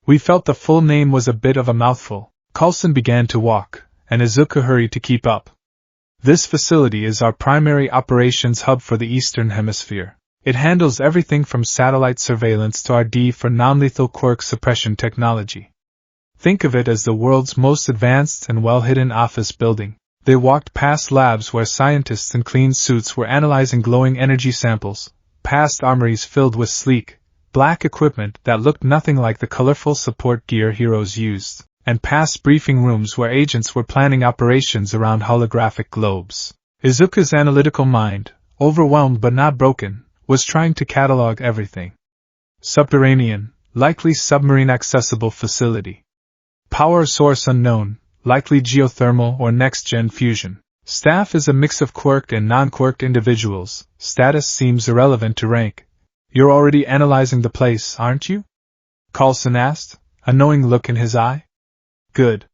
We felt the full name was a bit of a mouthful. Coulson began to walk, and Izuku hurried to keep up. "This facility is our primary operations hub for the Eastern Hemisphere. It handles everything from satellite surveillance to RD for non-lethal quirk suppression technology. Think of it as the world's most advanced and well-hidden office building." They walked past labs where scientists in clean suits were analyzing glowing energy samples, past armories filled with sleek, black equipment that looked nothing like the colorful support gear heroes used, and past briefing rooms where agents were planning operations around holographic globes. Izuku's analytical mind, overwhelmed but not broken, was trying to catalog everything. Subterranean, likely submarine-accessible facility. Power source unknown, likely geothermal or next-gen fusion. Staff is a mix of quirked and non-quirked individuals. Status seems irrelevant to rank. "You're already analyzing the place, aren't you?" Coulson asked, a knowing look in his eye. "Good.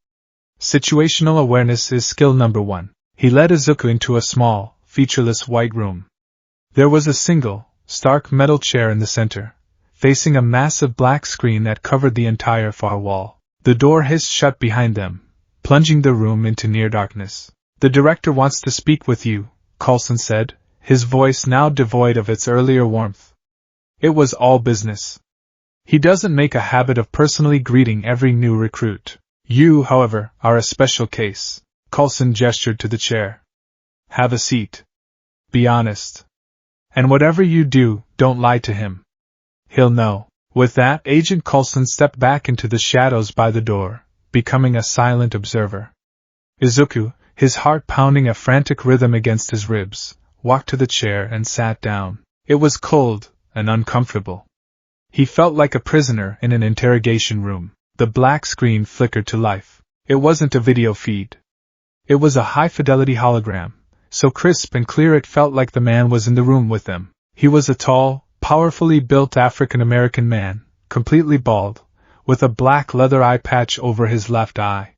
Situational awareness is skill number 1. He led Izuku into a small, featureless white room. There was a single, stark metal chair in the center, facing a massive black screen that covered the entire far wall. The door hissed shut behind them, plunging the room into near darkness. "The director wants to speak with you," Coulson said, his voice now devoid of its earlier warmth. It was all business. "He doesn't make a habit of personally greeting every new recruit. You, however, are a special case." Coulson gestured to the chair. "Have a seat. Be honest. And whatever you do, don't lie to him. He'll know." With that, Agent Coulson stepped back into the shadows by the door, becoming a silent observer. Izuku, his heart pounding a frantic rhythm against his ribs, walked to the chair and sat down. It was cold and uncomfortable. He felt like a prisoner in an interrogation room. The black screen flickered to life. It wasn't a video feed. It was a high-fidelity hologram, so crisp and clear it felt like the man was in the room with them. He was a tall, powerfully built African-American man, completely bald, with a black leather eye patch over his left eye.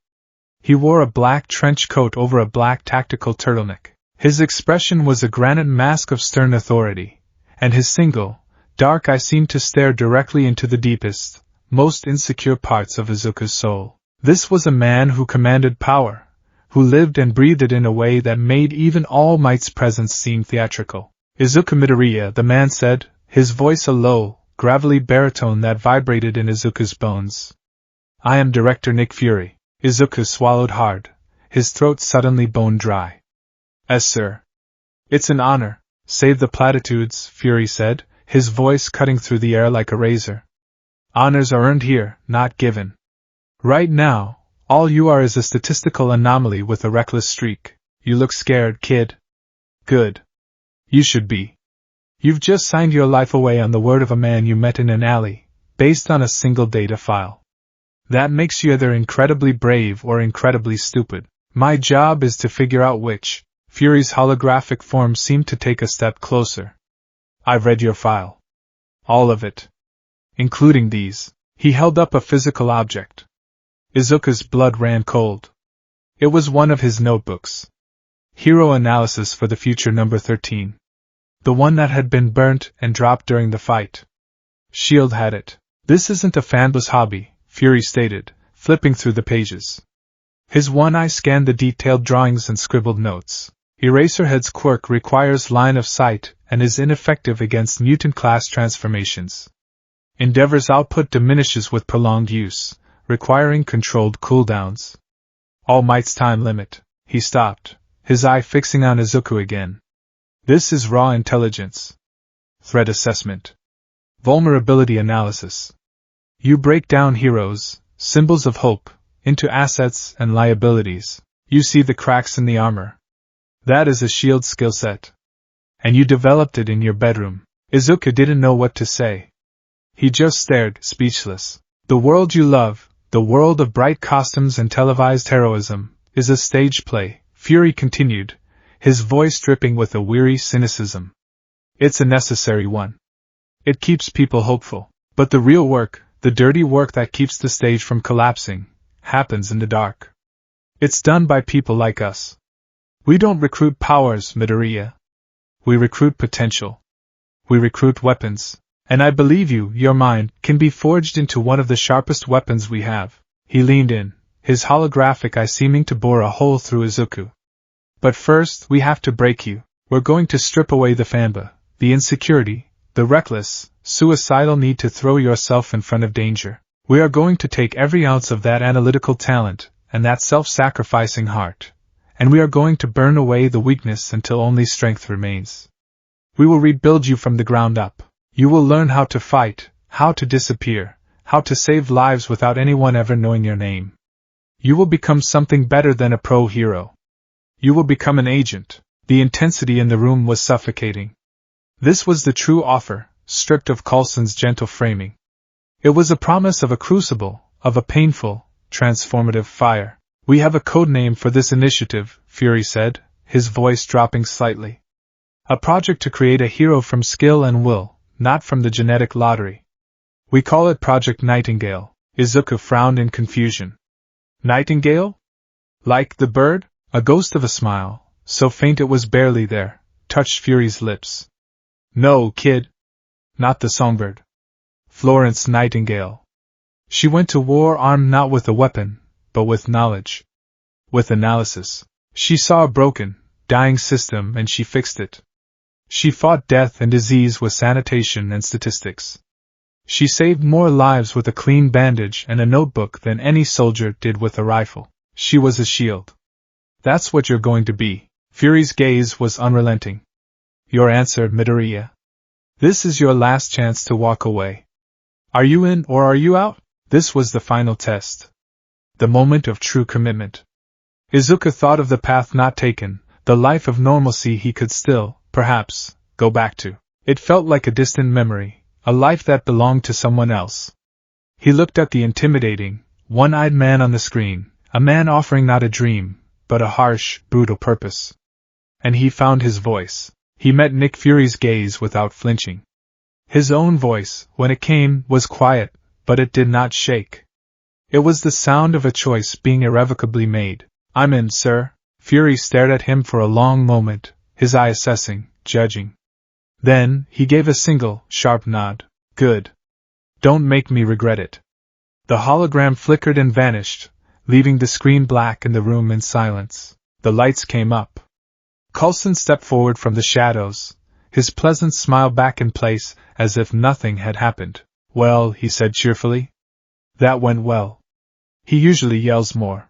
He wore a black trench coat over a black tactical turtleneck. His expression was a granite mask of stern authority, and his single, dark eye seemed to stare directly into the deepest, most insecure parts of Izuku's soul. This was a man who commanded power, who lived and breathed it in a way that made even All Might's presence seem theatrical. "Izuku Midoriya," the man said, his voice a low, gravelly baritone that vibrated in Izuku's bones. I am Director Nick Fury. Izuku swallowed hard, his throat suddenly bone dry. Sir. It's an honor. Save the platitudes, Fury said, his voice cutting through the air like a razor. Honors are earned here, not given. Right now, all you are is a statistical anomaly with a reckless streak. You look scared, kid. Good. You should be. You've just signed your life away on the word of a man you met in an alley, based on a single data file. That makes you either incredibly brave or incredibly stupid. My job is to figure out which. Fury's holographic form seemed to take a step closer. I've read your file. All of it. Including these. He held up a physical object. Izuku's blood ran cold. It was one of his notebooks. Hero Analysis for the Future number 13. The one that had been burnt and dropped during the fight. S.H.I.E.L.D. had it. This isn't a fanless hobby, Fury stated, flipping through the pages. His one eye scanned the detailed drawings and scribbled notes. Eraserhead's quirk requires line of sight and is ineffective against mutant class transformations. Endeavor's output diminishes with prolonged use, requiring controlled cooldowns. All Might's time limit. He stopped, his eye fixing on Izuku again. This is raw intelligence. Threat assessment. Vulnerability analysis. You break down heroes, symbols of hope, into assets and liabilities. You see the cracks in the armor. That is a S.H.I.E.L.D. skill set. And you developed it in your bedroom. Izuku didn't know what to say. He just stared, speechless. The world you love, the world of bright costumes and televised heroism, is a stage play, Fury continued, his voice dripping with a weary cynicism. It's a necessary one. It keeps people hopeful. But the real work, the dirty work that keeps the stage from collapsing, happens in the dark. It's done by people like us. We don't recruit powers, Midoriya. We recruit potential. We recruit weapons. And I believe you, your mind, can be forged into one of the sharpest weapons we have. He leaned in, his holographic eye seeming to bore a hole through Izuku. But first, we have to break you. We're going to strip away the fanba, the insecurity, the reckless, suicidal need to throw yourself in front of danger. We are going to take every ounce of that analytical talent, and that self-sacrificing heart. And we are going to burn away the weakness until only strength remains. We will rebuild you from the ground up. You will learn how to fight, how to disappear, how to save lives without anyone ever knowing your name. You will become something better than a pro hero. You will become an agent. The intensity in the room was suffocating. This was the true offer, stripped of Coulson's gentle framing. It was a promise of a crucible, of a painful, transformative fire. We have a code name for this initiative, Fury said, his voice dropping slightly. A project to create a hero from skill and will, not from the genetic lottery. We call it Project Nightingale. Izuku frowned in confusion. Nightingale? Like the bird? A ghost of a smile, so faint it was barely there, touched Fury's lips. No, kid. Not the songbird. Florence Nightingale. She went to war armed not with a weapon, but with knowledge. With analysis. She saw a broken, dying system and she fixed it. She fought death and disease with sanitation and statistics. She saved more lives with a clean bandage and a notebook than any soldier did with a rifle. She was a shield. That's what you're going to be. Fury's gaze was unrelenting. Your answer, Midoriya. This is your last chance to walk away. Are you in or are you out? This was the final test. The moment of true commitment. Izuku thought of the path not taken, the life of normalcy he could still, perhaps, go back to. It felt like a distant memory, a life that belonged to someone else. He looked at the intimidating, one-eyed man on the screen, a man offering not a dream, but a harsh, brutal purpose. And he found his voice. He met Nick Fury's gaze without flinching. His own voice, when it came, was quiet, but it did not shake. It was the sound of a choice being irrevocably made. I'm in, sir. Fury stared at him for a long moment, his eye assessing, judging. Then, he gave a single, sharp nod. Good. Don't make me regret it. The hologram flickered and vanished, leaving the screen black and the room in silence. The lights came up. Coulson stepped forward from the shadows, his pleasant smile back in place, as if nothing had happened. "Well," he said cheerfully. "That went well." He usually yells more.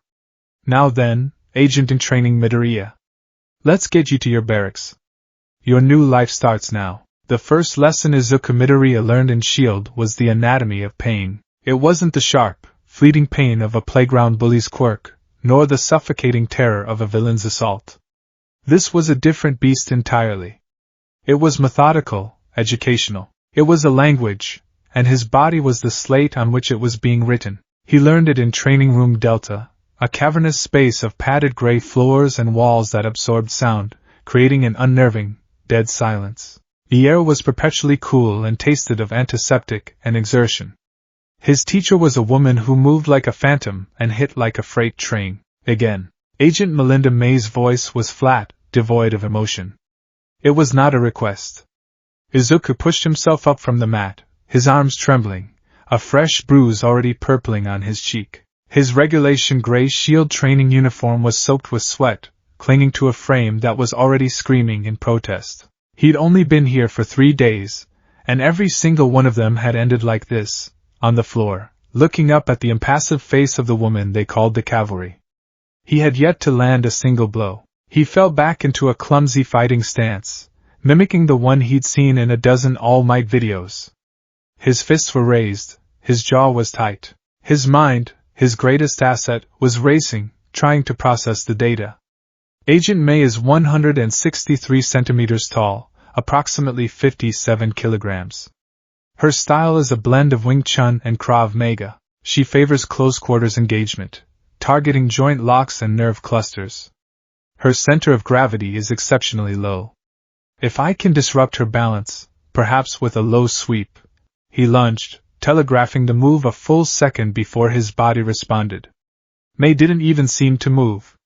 "Now then, Agent in Training Midoriya. Let's get you to your barracks. Your new life starts now." The first lesson Izuku Midoriya learned in S.H.I.E.L.D. was the anatomy of pain. It wasn't the sharp, fleeting pain of a playground bully's quirk, nor the suffocating terror of a villain's assault. This was a different beast entirely. It was methodical, educational. It was a language, and his body was the slate on which it was being written. He learned it in Training Room Delta, a cavernous space of padded gray floors and walls that absorbed sound, creating an unnerving, dead silence. The air was perpetually cool and tasted of antiseptic and exertion. His teacher was a woman who moved like a phantom and hit like a freight train. Again, Agent Melinda May's voice was flat, devoid of emotion. It was not a request. Izuku pushed himself up from the mat, his arms trembling, a fresh bruise already purpling on his cheek. His regulation gray S.H.I.E.L.D. training uniform was soaked with sweat, clinging to a frame that was already screaming in protest. He'd only been here for 3 days, and every single one of them had ended like this, on the floor, looking up at the impassive face of the woman they called the cavalry. He had yet to land a single blow. He fell back into a clumsy fighting stance, mimicking the one he'd seen in a dozen All Might videos. His fists were raised, his jaw was tight. His mind, his greatest asset, was racing, trying to process the data. Agent May is 163 centimeters tall, approximately 57 kilograms. Her style is a blend of Wing Chun and Krav Maga. She favors close-quarters engagement, targeting joint locks and nerve clusters. Her center of gravity is exceptionally low. If I can disrupt her balance, perhaps with a low sweep. He lunged, telegraphing the move a full second before his body responded. May didn't even seem to move.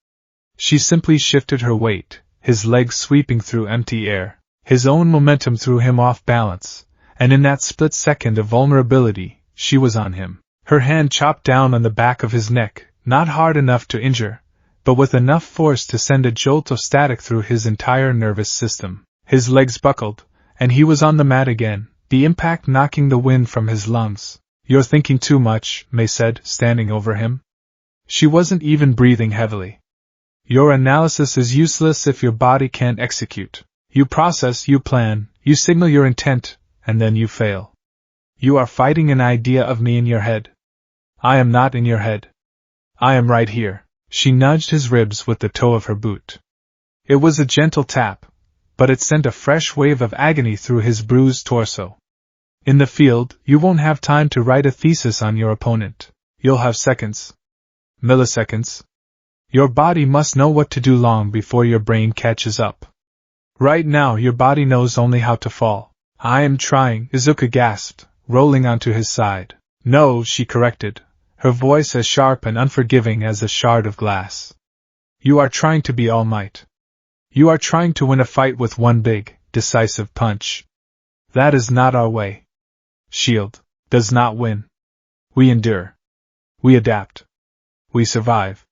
She simply shifted her weight, his legs sweeping through empty air. His own momentum threw him off balance, and in that split second of vulnerability, she was on him. Her hand chopped down on the back of his neck, not hard enough to injure, but with enough force to send a jolt of static through his entire nervous system. His legs buckled, and he was on the mat again, the impact knocking the wind from his lungs. "You're thinking too much," May said, standing over him. She wasn't even breathing heavily. "Your analysis is useless if your body can't execute. You process, you plan, you signal your intent, and then you fail. You are fighting an idea of me in your head. I am not in your head. I am right here." She nudged his ribs with the toe of her boot. It was a gentle tap, but it sent a fresh wave of agony through his bruised torso. "In the field, you won't have time to write a thesis on your opponent. You'll have seconds. Milliseconds. Your body must know what to do long before your brain catches up. Right now your body knows only how to fall." "I am trying," Izuku gasped, rolling onto his side. "No," she corrected, her voice as sharp and unforgiving as a shard of glass. "You are trying to be All Might. You are trying to win a fight with one big, decisive punch. That is not our way. S.H.I.E.L.D. does not win. We endure. We adapt. We survive.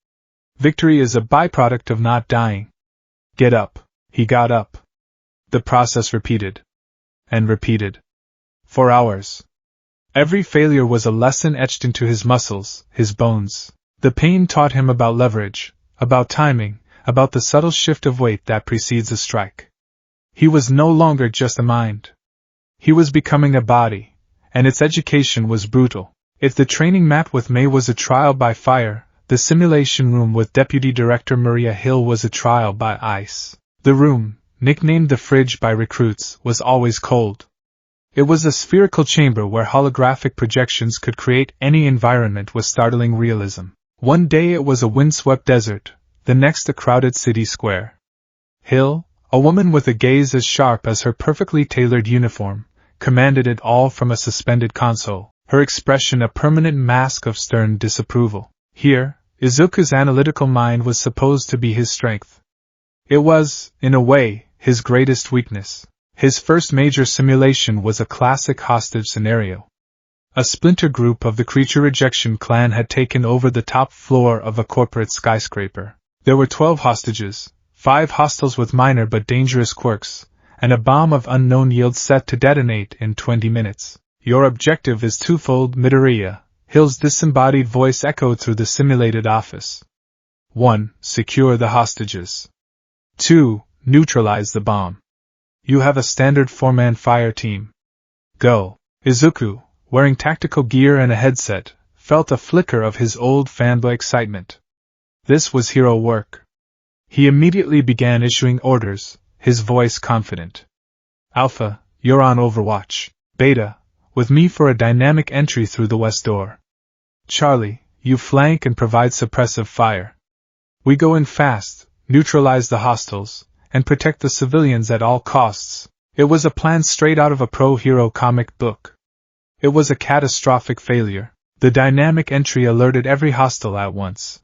Victory is a byproduct of not dying. Get up." He got up. The process repeated. And repeated. For hours. Every failure was a lesson etched into his muscles, his bones. The pain taught him about leverage, about timing, about the subtle shift of weight that precedes a strike. He was no longer just a mind. He was becoming a body, and its education was brutal. If the training mat with May was a trial by fire, the simulation room with Deputy Director Maria Hill was a trial by ice. The room, nicknamed the fridge by recruits, was always cold. It was a spherical chamber where holographic projections could create any environment with startling realism. One day it was a windswept desert, the next a crowded city square. Hill, a woman with a gaze as sharp as her perfectly tailored uniform, commanded it all from a suspended console, her expression a permanent mask of stern disapproval. Here, Izuku's analytical mind was supposed to be his strength. It was, in a way, his greatest weakness. His first major simulation was a classic hostage scenario. A splinter group of the Creature Rejection clan had taken over the top floor of a corporate skyscraper. There were 12 hostages, 5 hostiles with minor but dangerous quirks, and a bomb of unknown yield set to detonate in 20 minutes. Your objective is twofold, Midoriya, Hill's disembodied voice echoed through the simulated office. 1. Secure the hostages. 2. Neutralize the bomb. You have a standard 4-man fire team. Go. Izuku, wearing tactical gear and a headset, felt a flicker of his old fanboy excitement. This was hero work. He immediately began issuing orders, his voice confident. Alpha, you're on Overwatch. Beta, with me for a dynamic entry through the west door. Charlie, you flank and provide suppressive fire. We go in fast, neutralize the hostiles, and protect the civilians at all costs. It was a plan straight out of a pro-hero comic book. It was a catastrophic failure. The dynamic entry alerted every hostile at once.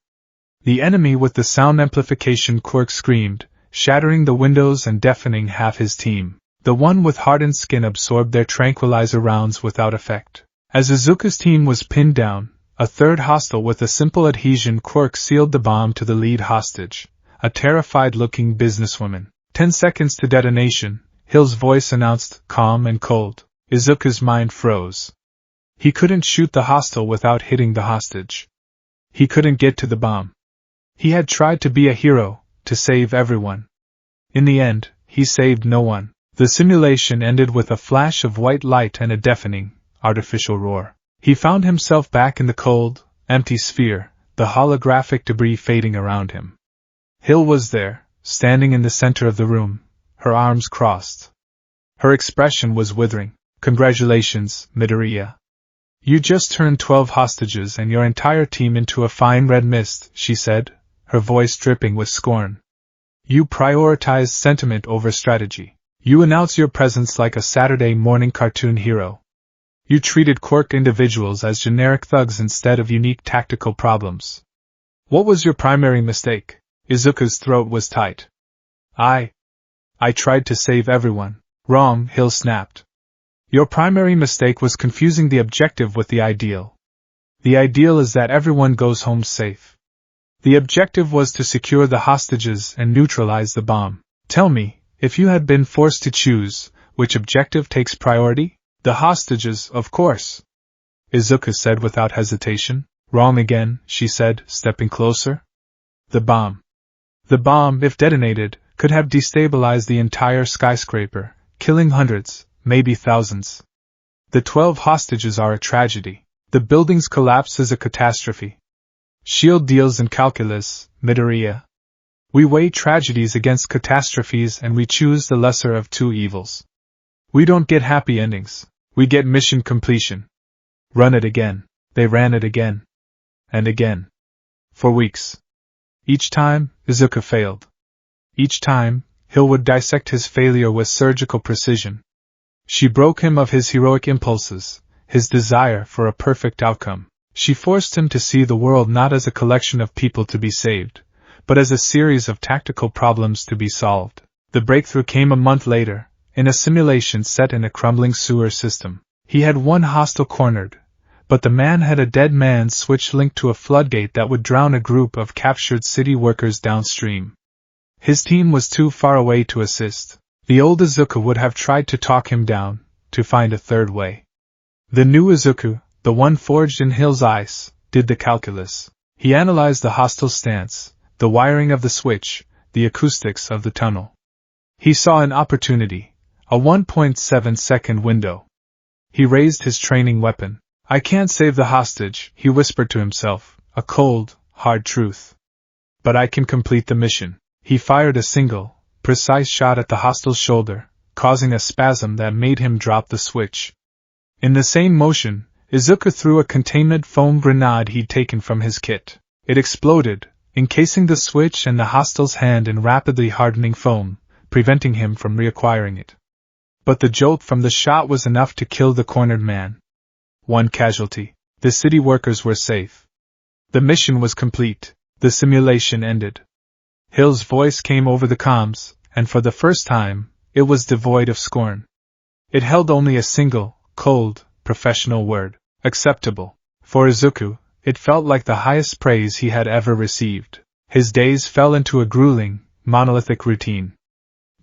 The enemy with the sound amplification quirk screamed, shattering the windows and deafening half his team. The one with hardened skin absorbed their tranquilizer rounds without effect. As Izuku's team was pinned down, a third hostile with a simple adhesion quirk sealed the bomb to the lead hostage, a terrified-looking businesswoman. 10 seconds to detonation, Hill's voice announced, calm and cold. Izuku's mind froze. He couldn't shoot the hostile without hitting the hostage. He couldn't get to the bomb. He had tried to be a hero, to save everyone. In the end, he saved no one. The simulation ended with a flash of white light and a deafening, artificial roar. He found himself back in the cold, empty sphere, the holographic debris fading around him. Hill was there, standing in the center of the room, her arms crossed. Her expression was withering. Congratulations, Midoriya. You just turned 12 hostages and your entire team into a fine red mist, she said, her voice dripping with scorn. You prioritized sentiment over strategy. You announced your presence like a Saturday morning cartoon hero. You treated quirk individuals as generic thugs instead of unique tactical problems. What was your primary mistake? Izuku's throat was tight. I tried to save everyone. Wrong, Hill snapped. Your primary mistake was confusing the objective with the ideal. The ideal is that everyone goes home safe. The objective was to secure the hostages and neutralize the bomb. Tell me, if you had been forced to choose, which objective takes priority? The hostages, of course. Izuku said without hesitation. Wrong again, she said, stepping closer. The bomb. The bomb, if detonated, could have destabilized the entire skyscraper, killing hundreds, maybe thousands. The 12 hostages are a tragedy. The building's collapse is a catastrophe. Shield deals in calculus, Midoriya. We weigh tragedies against catastrophes and we choose the lesser of two evils. We don't get happy endings. We get mission completion. Run it again. They ran it again. And again. For weeks. Each time, Izuku failed. Each time, Hill would dissect his failure with surgical precision. She broke him of his heroic impulses, his desire for a perfect outcome. She forced him to see the world not as a collection of people to be saved, but as a series of tactical problems to be solved. The breakthrough came a month later, in a simulation set in a crumbling sewer system. He had one hostile cornered, but the man had a dead man's switch linked to a floodgate that would drown a group of captured city workers downstream. His team was too far away to assist. The old Izuku would have tried to talk him down, to find a third way. The new Izuku, the one forged in Hill's ice, did the calculus. He analyzed the hostile stance, the wiring of the switch, the acoustics of the tunnel. He saw an opportunity, a 1.7-second window. He raised his training weapon. I can't save the hostage, he whispered to himself, a cold, hard truth. But I can complete the mission. He fired a single, precise shot at the hostile's shoulder, causing a spasm that made him drop the switch. In the same motion, Izuku threw a containment foam grenade he'd taken from his kit. It exploded, encasing the switch and the hostile's hand in rapidly hardening foam, preventing him from reacquiring it. But the jolt from the shot was enough to kill the cornered man. One casualty. The city workers were safe. The mission was complete. The simulation ended. Hill's voice came over the comms, and for the first time, it was devoid of scorn. It held only a single, cold, professional word. Acceptable. For Izuku, it felt like the highest praise he had ever received. His days fell into a grueling, monolithic routine.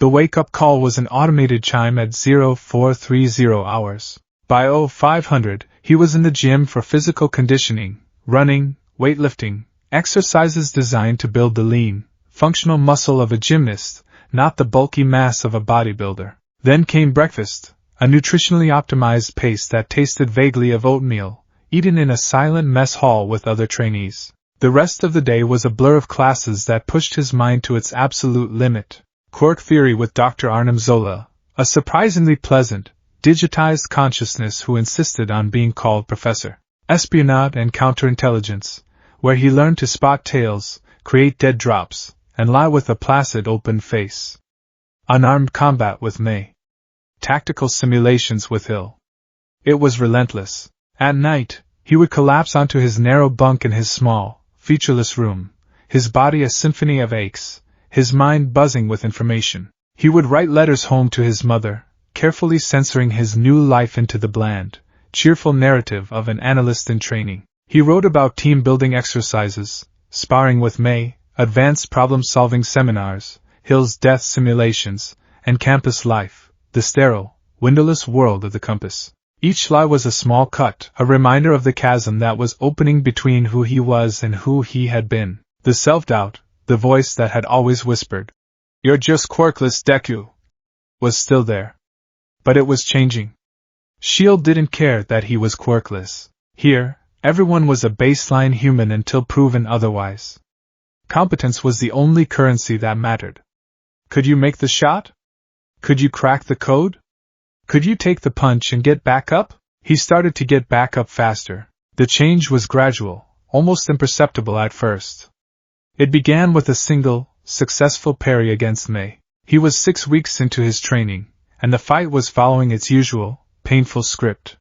The wake-up call was an automated chime at 0430 hours. By 0500, he was in the gym for physical conditioning, running, weightlifting, exercises designed to build the lean, functional muscle of a gymnast, not the bulky mass of a bodybuilder. Then came breakfast, a nutritionally optimized paste that tasted vaguely of oatmeal, eaten in a silent mess hall with other trainees. The rest of the day was a blur of classes that pushed his mind to its absolute limit. Quark theory with Dr. Arnim Zola, a surprisingly pleasant, digitized consciousness who insisted on being called Professor. Espionage and counterintelligence, where he learned to spot tails, create dead drops, and lie with a placid open face. Unarmed combat with May. Tactical simulations with Hill. It was relentless. At night, he would collapse onto his narrow bunk in his small, featureless room, his body a symphony of aches, his mind buzzing with information. He would write letters home to his mother, carefully censoring his new life into the bland, cheerful narrative of an analyst in training. He wrote about team-building exercises, sparring with May, advanced problem-solving seminars, Hill's death simulations, and campus life, the sterile, windowless world of the compass. Each lie was a small cut, a reminder of the chasm that was opening between who he was and who he had been. The self-doubt, the voice that had always whispered, "You're just Quarkless, Deku," was still there. But it was changing. Shield didn't care that he was Quarkless. Here, everyone was a baseline human until proven otherwise. Competence was the only currency that mattered. Could you make the shot? Could you crack the code? Could you take the punch and get back up? He started to get back up faster. The change was gradual, almost imperceptible at first. It began with a single, successful parry against May. He was 6 weeks into his training, and the fight was following its usual, painful script.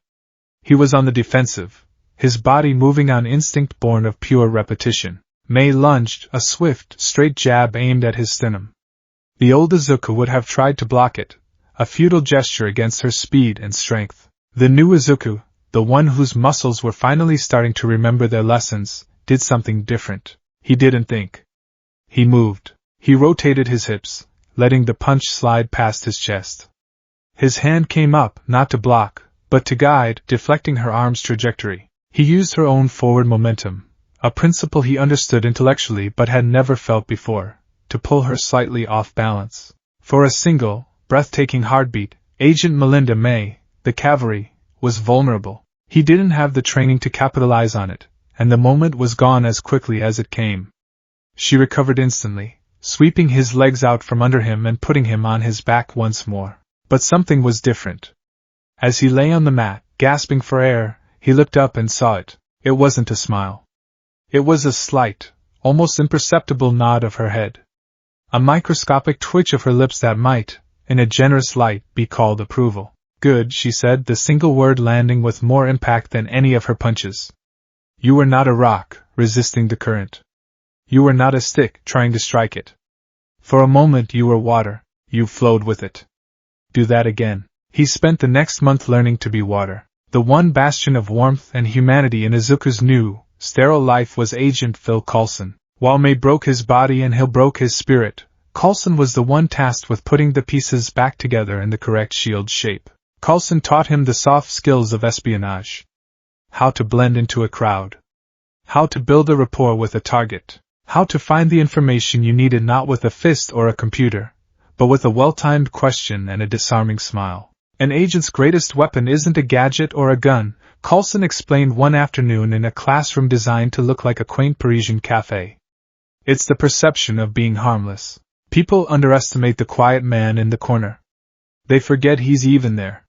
He was on the defensive, his body moving on instinct born of pure repetition. May lunged, a swift, straight jab aimed at his sternum. The old Izuku would have tried to block it, a futile gesture against her speed and strength. The new Izuku, the one whose muscles were finally starting to remember their lessons, did something different. He didn't think. He moved. He rotated his hips, letting the punch slide past his chest. His hand came up, not to block, but to guide, deflecting her arm's trajectory. He used her own forward momentum, a principle he understood intellectually but had never felt before, to pull her slightly off balance. For a single, breathtaking heartbeat, Agent Melinda May, the cavalry, was vulnerable. He didn't have the training to capitalize on it, and the moment was gone as quickly as it came. She recovered instantly, sweeping his legs out from under him and putting him on his back once more. But something was different. As he lay on the mat, gasping for air, he looked up and saw it. It wasn't a smile. It was a slight, almost imperceptible nod of her head. A microscopic twitch of her lips that might, in a generous light, be called approval. "Good," she said, the single word landing with more impact than any of her punches. "You were not a rock, resisting the current. You were not a stick, trying to strike it. For a moment you were water, you flowed with it. Do that again." He spent the next month learning to be water. The one bastion of warmth and humanity in Izuku's new, sterile life was Agent Phil Coulson. While May broke his body and Hill broke his spirit, Coulson was the one tasked with putting the pieces back together in the correct shield shape. Coulson taught him the soft skills of espionage. How to blend into a crowd. How to build a rapport with a target. How to find the information you needed not with a fist or a computer, but with a well-timed question and a disarming smile. An agent's greatest weapon isn't a gadget or a gun, Coulson explained one afternoon in a classroom designed to look like a quaint Parisian cafe. It's the perception of being harmless. People underestimate the quiet man in the corner. They forget he's even there.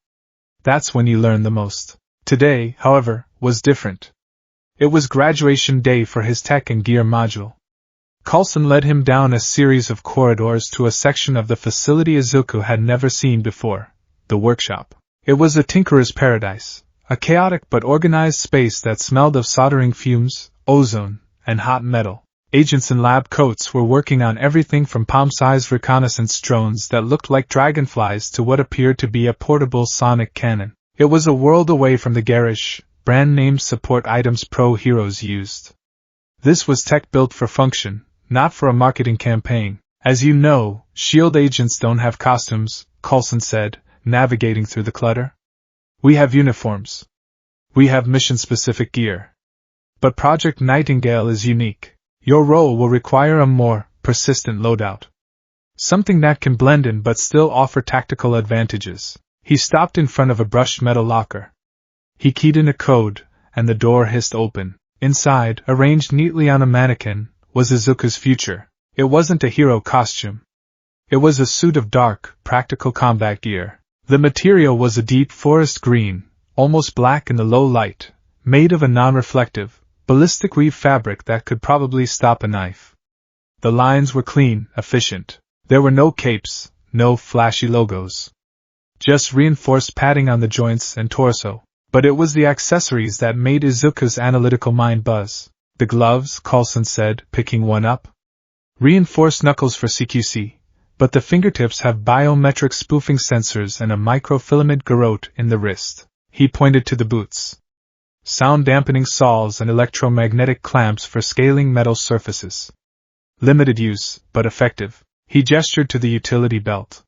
That's when you learn the most. Today, however, was different. It was graduation day for his tech and gear module. Coulson led him down a series of corridors to a section of the facility Izuku had never seen before, the workshop. It was a tinkerer's paradise, a chaotic but organized space that smelled of soldering fumes, ozone, and hot metal. Agents in lab coats were working on everything from palm-sized reconnaissance drones that looked like dragonflies to what appeared to be a portable sonic cannon. It was a world away from the garish, brand-name support items pro heroes used. This was tech built for function, not for a marketing campaign. As you know, SHIELD agents don't have costumes, Coulson said, navigating through the clutter. We have uniforms. We have mission-specific gear. But Project Nightingale is unique. Your role will require a more persistent loadout. Something that can blend in but still offer tactical advantages. He stopped in front of a brushed metal locker. He keyed in a code, and the door hissed open. Inside, arranged neatly on a mannequin, was Izuku's future. It wasn't a hero costume. It was a suit of dark, practical combat gear. The material was a deep forest green, almost black in the low light, made of a non-reflective, ballistic weave fabric that could probably stop a knife. The lines were clean, efficient. There were no capes, no flashy logos. Just reinforced padding on the joints and torso. But it was the accessories that made Izuku's analytical mind buzz. The gloves, Coulson said, picking one up. Reinforced knuckles for CQC, but the fingertips have biometric spoofing sensors and a microfilament garrote in the wrist. He pointed to the boots. Sound-dampening saws and electromagnetic clamps for scaling metal surfaces. Limited use, but effective. He gestured to the utility belt.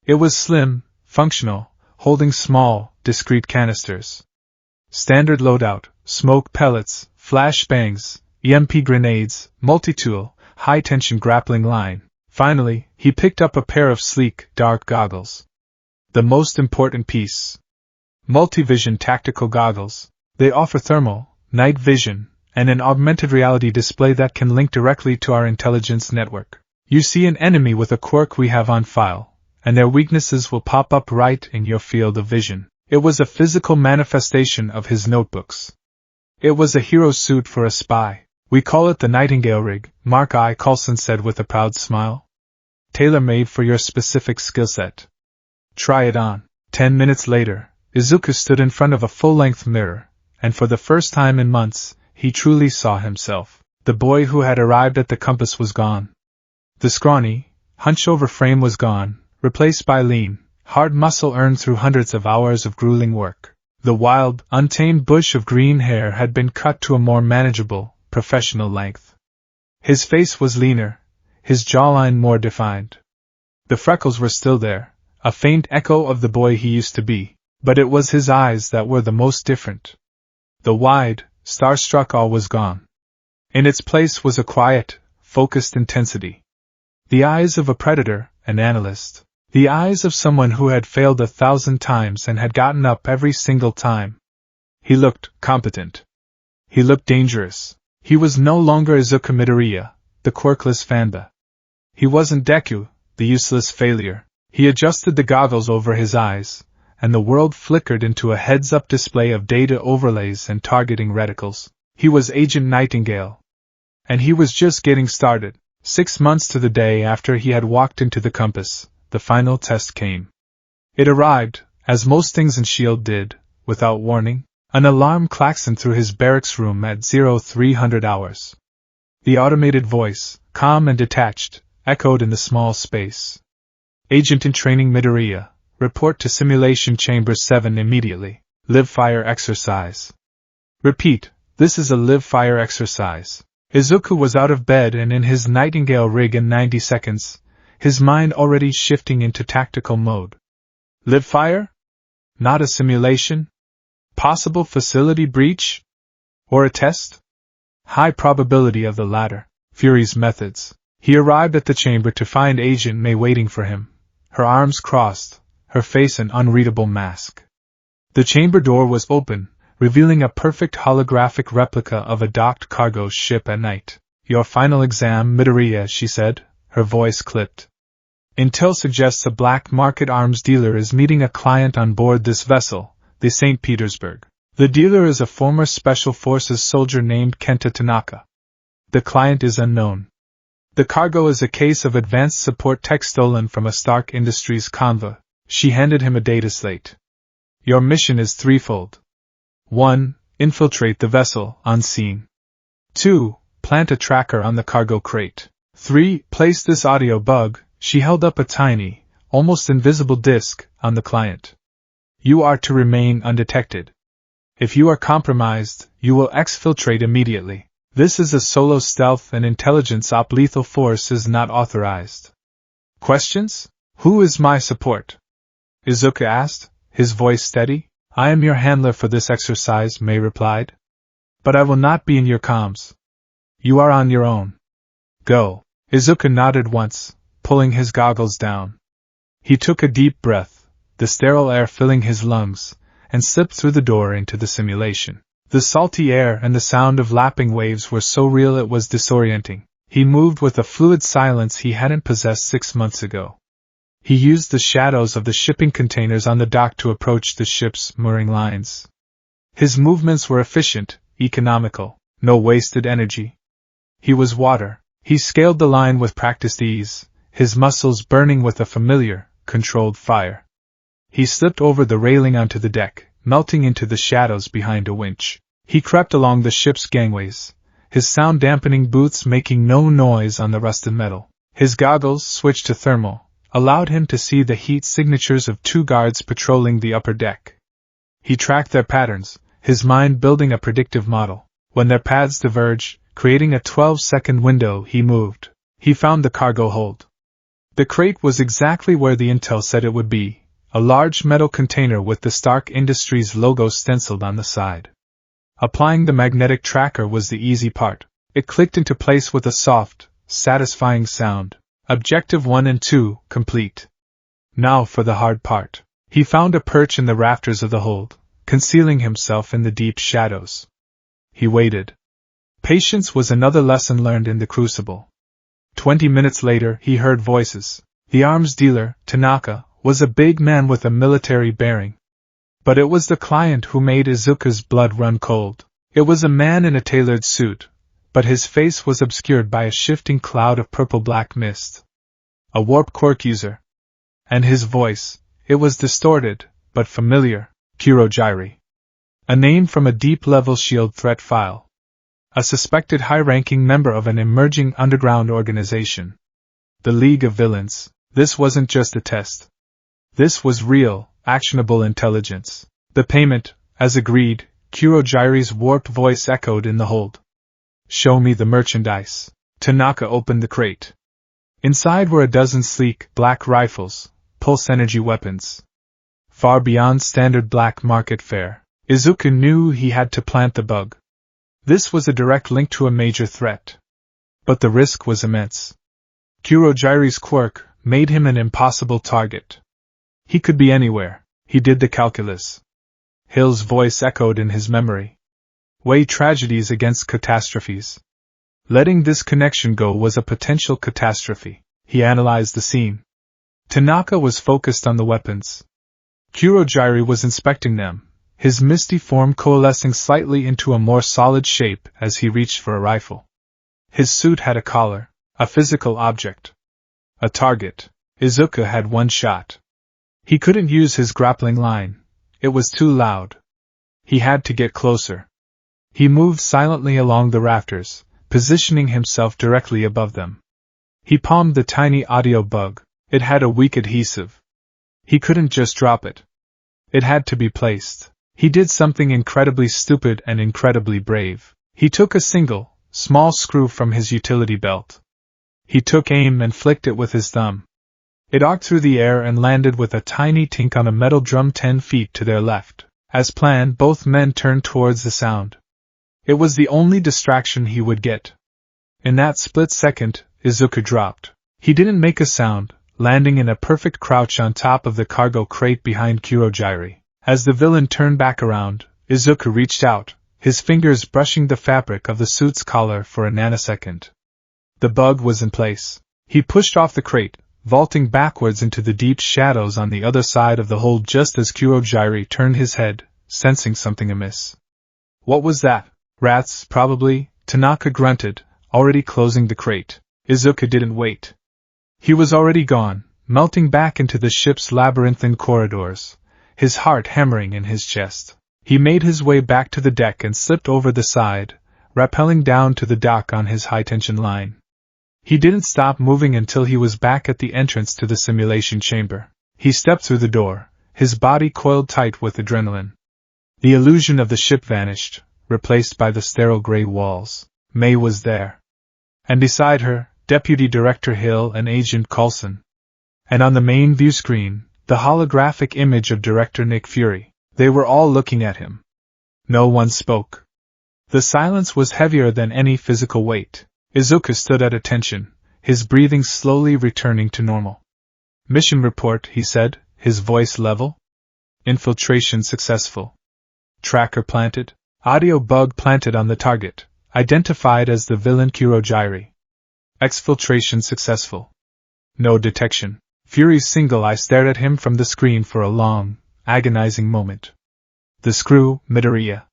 It was slim, functional, holding small, discrete canisters. Standard loadout, smoke pellets, flashbangs, EMP grenades, multi-tool, high-tension grappling line. Finally, he picked up a pair of sleek, dark goggles. The most important piece. Multivision tactical goggles. They offer thermal, night vision, and an augmented reality display that can link directly to our intelligence network. You see an enemy with a quirk we have on file, and their weaknesses will pop up right in your field of vision. It was a physical manifestation of his notebooks. It was a hero suit for a spy. We call it the Nightingale rig, Mark I. Coulson said with a proud smile. Tailor-made for your specific skill set. Try it on. 10 minutes later, Izuku stood in front of a full-length mirror, and for the first time in months, he truly saw himself. The boy who had arrived at the compass was gone. The scrawny, hunch-over frame was gone, replaced by lean, hard muscle earned through hundreds of hours of grueling work. The wild, untamed bush of green hair had been cut to a more manageable, professional length. His face was leaner, his jawline more defined. The freckles were still there, a faint echo of the boy he used to be, but it was his eyes that were the most different. The wide, star-struck awe was gone. In its place was a quiet, focused intensity. The eyes of a predator, an analyst. The eyes of someone who had failed 1,000 times and had gotten up every single time. He looked competent. He looked dangerous. He was no longer Izuku Midoriya, the quirkless Fanda. He wasn't Deku, the useless failure. He adjusted the goggles over his eyes, and the world flickered into a heads-up display of data overlays and targeting reticles. He was Agent Nightingale. And he was just getting started. 6 months to the day after he had walked into the compass, the final test came. It arrived, as most things in S.H.I.E.L.D. did, without warning. An alarm klaxoned through his barracks room at 0300 hours. The automated voice, calm and detached, echoed in the small space. Agent in training Midoriya, report to Simulation Chamber 7 immediately. Live-fire exercise. Repeat, this is a live-fire exercise. Izuku was out of bed and in his Nightingale rig in 90 seconds, his mind already shifting into tactical mode. Live-fire? Not a simulation? Possible facility breach? Or a test? High probability of the latter. Fury's methods. He arrived at the chamber to find Agent May waiting for him, her arms crossed, her face an unreadable mask. The chamber door was open, revealing a perfect holographic replica of a docked cargo ship at night. Your final exam, Midoriya, she said, her voice clipped. Intel suggests a black market arms dealer is meeting a client on board this vessel, the St. Petersburg. The dealer is a former Special Forces soldier named Kenta Tanaka. The client is unknown. The cargo is a case of advanced support tech stolen from a Stark Industries convoy. She handed him a data slate. Your mission is threefold. 1. Infiltrate the vessel, unseen. 2. Plant a tracker on the cargo crate. 3. Place this audio bug, she held up a tiny, almost invisible disc, on the client. You are to remain undetected. If you are compromised, you will exfiltrate immediately. This is a solo stealth and intelligence op. Lethal force is not authorized. Questions? Who is my support? Izuku asked, his voice steady. I am your handler for this exercise, Mei replied. But I will not be in your comms. You are on your own. Go. Izuku nodded once, pulling his goggles down. He took a deep breath, the sterile air filling his lungs, and slipped through the door into the simulation. The salty air and the sound of lapping waves were so real it was disorienting. He moved with a fluid silence he hadn't possessed 6 months ago. He used the shadows of the shipping containers on the dock to approach the ship's mooring lines. His movements were efficient, economical, no wasted energy. He was water. He scaled the line with practiced ease, his muscles burning with a familiar, controlled fire. He slipped over the railing onto the deck, melting into the shadows behind a winch. He crept along the ship's gangways, his sound-dampening boots making no noise on the rusted metal. His goggles, switched to thermal, allowed him to see the heat signatures of 2 guards patrolling the upper deck. He tracked their patterns, his mind building a predictive model. When their paths diverged, creating a 12-second window, he moved. He found the cargo hold. The crate was exactly where the intel said it would be, a large metal container with the Stark Industries logo stenciled on the side. Applying the magnetic tracker was the easy part. It clicked into place with a soft, satisfying sound. Objective 1 and 2, complete. Now for the hard part. He found a perch in the rafters of the hold, concealing himself in the deep shadows. He waited. Patience was another lesson learned in the crucible. 20 minutes later, he heard voices. The arms dealer, Tanaka, was a big man with a military bearing. But it was the client who made Izuku's blood run cold. It was a man in a tailored suit, but his face was obscured by a shifting cloud of purple-black mist. A warp quirk user. And his voice, it was distorted, but familiar. Kurojiri. A name from a deep-level shield threat file. A suspected high-ranking member of an emerging underground organization. The League of Villains. This wasn't just a test. This was real, actionable intelligence. The payment, as agreed, Kurojiri's warped voice echoed in the hold. Show me the merchandise. Tanaka opened the crate. Inside were a dozen sleek, black rifles, pulse-energy weapons. Far beyond standard black market fare, Izuku knew he had to plant the bug. This was a direct link to a major threat. But the risk was immense. Kurojiri's quirk made him an impossible target. He could be anywhere. He did the calculus. Hill's voice echoed in his memory. Weigh tragedies against catastrophes. Letting this connection go was a potential catastrophe. He analyzed the scene. Tanaka was focused on the weapons. Kurojiri was inspecting them, his misty form coalescing slightly into a more solid shape as he reached for a rifle. His suit had a collar, a physical object. A target. Izuku had one shot. He couldn't use his grappling line. It was too loud. He had to get closer. He moved silently along the rafters, positioning himself directly above them. He palmed the tiny audio bug. It had a weak adhesive. He couldn't just drop it. It had to be placed. He did something incredibly stupid and incredibly brave. He took a single, small screw from his utility belt. He took aim and flicked it with his thumb. It arced through the air and landed with a tiny tink on a metal drum 10 feet to their left. As planned, both men turned towards the sound. It was the only distraction he would get. In that split second, Izuku dropped. He didn't make a sound, landing in a perfect crouch on top of the cargo crate behind Kurojiri. As the villain turned back around, Izuku reached out, his fingers brushing the fabric of the suit's collar for a nanosecond. The bug was in place. He pushed off the crate, vaulting backwards into the deep shadows on the other side of the hold just as Kurojiri turned his head, sensing something amiss. What was that? Rats, probably, Tanaka grunted, already closing the crate. Izuku didn't wait. He was already gone, melting back into the ship's labyrinthine corridors, his heart hammering in his chest. He made his way back to the deck and slipped over the side, rappelling down to the dock on his high-tension line. He didn't stop moving until he was back at the entrance to the simulation chamber. He stepped through the door, his body coiled tight with adrenaline. The illusion of the ship vanished, replaced by the sterile gray walls. May was there. And beside her, Deputy Director Hill and Agent Coulson. And on the main view screen, the holographic image of Director Nick Fury. They were all looking at him. No one spoke. The silence was heavier than any physical weight. Izuku stood at attention, his breathing slowly returning to normal. Mission report, he said, his voice level. Infiltration successful. Tracker planted. Audio bug planted on the target, identified as the villain Kurogiri. Exfiltration successful. No detection. Fury's single eye stared at him from the screen for a long, agonizing moment. The screw, Midoriya.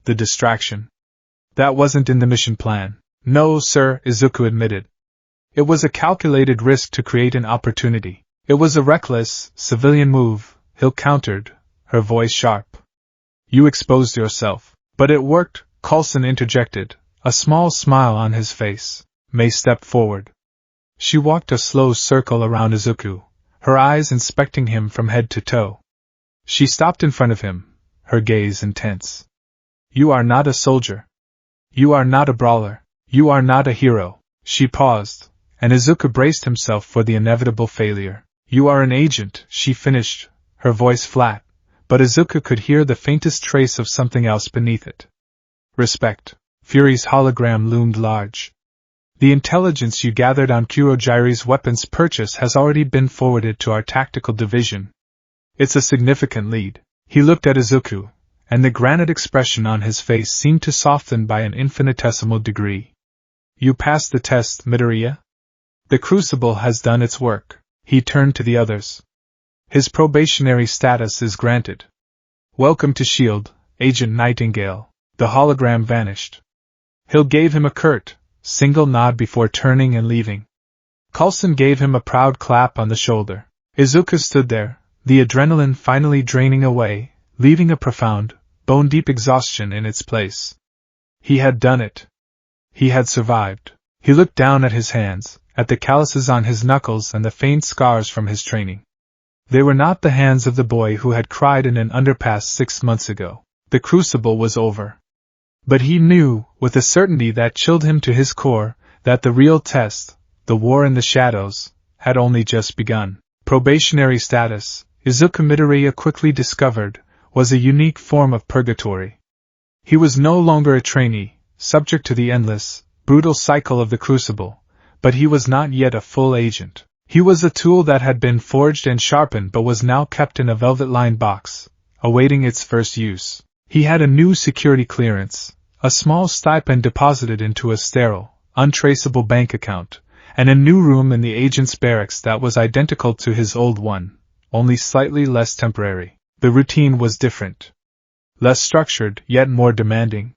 The distraction. That wasn't in the mission plan. No, sir, Izuku admitted. It was a calculated risk to create an opportunity. It was a reckless, civilian move, Hill countered, her voice sharp. You exposed yourself. But it worked, Coulson interjected, a small smile on his face. May stepped forward. She walked a slow circle around Izuku, her eyes inspecting him from head to toe. She stopped in front of him, her gaze intense. You are not a soldier. You are not a brawler. You are not a hero. She paused, and Izuku braced himself for the inevitable failure. You are an agent, she finished, her voice flat, but Izuku could hear the faintest trace of something else beneath it. Respect. Fury's hologram loomed large. The intelligence you gathered on Kurogiri's weapons purchase has already been forwarded to our tactical division. It's a significant lead. He looked at Izuku, and the granite expression on his face seemed to soften by an infinitesimal degree. You passed the test, Midoriya? The crucible has done its work. He turned to the others. His probationary status is granted. Welcome to S.H.I.E.L.D., Agent Nightingale. The hologram vanished. Hill gave him a curt, single nod before turning and leaving. Coulson gave him a proud clap on the shoulder. Izuku stood there, the adrenaline finally draining away, leaving a profound, bone-deep exhaustion in its place. He had done it. He had survived. He looked down at his hands, at the calluses on his knuckles and the faint scars from his training. They were not the hands of the boy who had cried in an underpass 6 months ago. The crucible was over. But he knew, with a certainty that chilled him to his core, that the real test, the war in the shadows, had only just begun. Probationary status, Izuku Midoriya quickly discovered, was a unique form of purgatory. He was no longer a trainee, subject to the endless, brutal cycle of the crucible, but he was not yet a full agent. He was a tool that had been forged and sharpened but was now kept in a velvet-lined box, awaiting its first use. He had a new security clearance, a small stipend deposited into a sterile, untraceable bank account, and a new room in the agent's barracks that was identical to his old one, only slightly less temporary. The routine was different. Less structured, yet more demanding.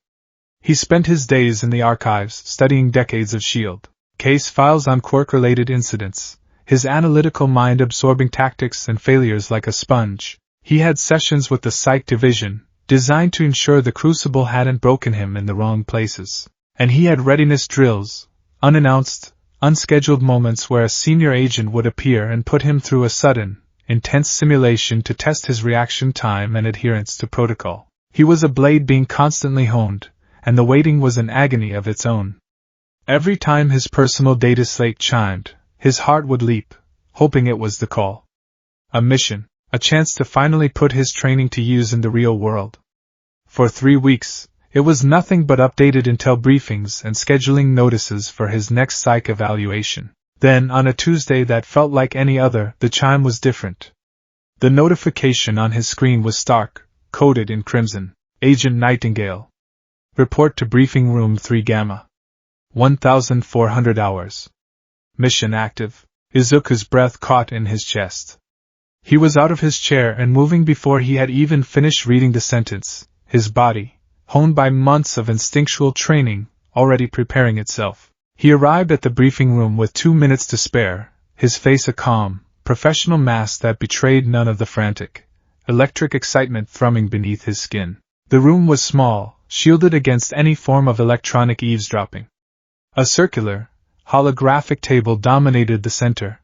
He spent his days in the archives, studying decades of S.H.I.E.L.D. case files on quirk-related incidents, his analytical mind absorbing tactics and failures like a sponge. He had sessions with the Psych Division, designed to ensure the crucible hadn't broken him in the wrong places. And he had readiness drills, unannounced, unscheduled moments where a senior agent would appear and put him through a sudden, intense simulation to test his reaction time and adherence to protocol. He was a blade being constantly honed, and the waiting was an agony of its own. Every time his personal data slate chimed, his heart would leap, hoping it was the call. A mission, a chance to finally put his training to use in the real world. For 3 weeks, it was nothing but updated intel briefings and scheduling notices for his next psych evaluation. Then, on a Tuesday that felt like any other, the chime was different. The notification on his screen was stark, coded in crimson. Agent Nightingale. Report to Briefing Room 3 Gamma. 1,400 hours. Mission active. Izuku's breath caught in his chest. He was out of his chair and moving before he had even finished reading the sentence, his body, honed by months of instinctual training, already preparing itself. He arrived at the briefing room with 2 minutes to spare, his face a calm, professional mask that betrayed none of the frantic, electric excitement thrumming beneath his skin. The room was small, shielded against any form of electronic eavesdropping. A circular, holographic table dominated the center.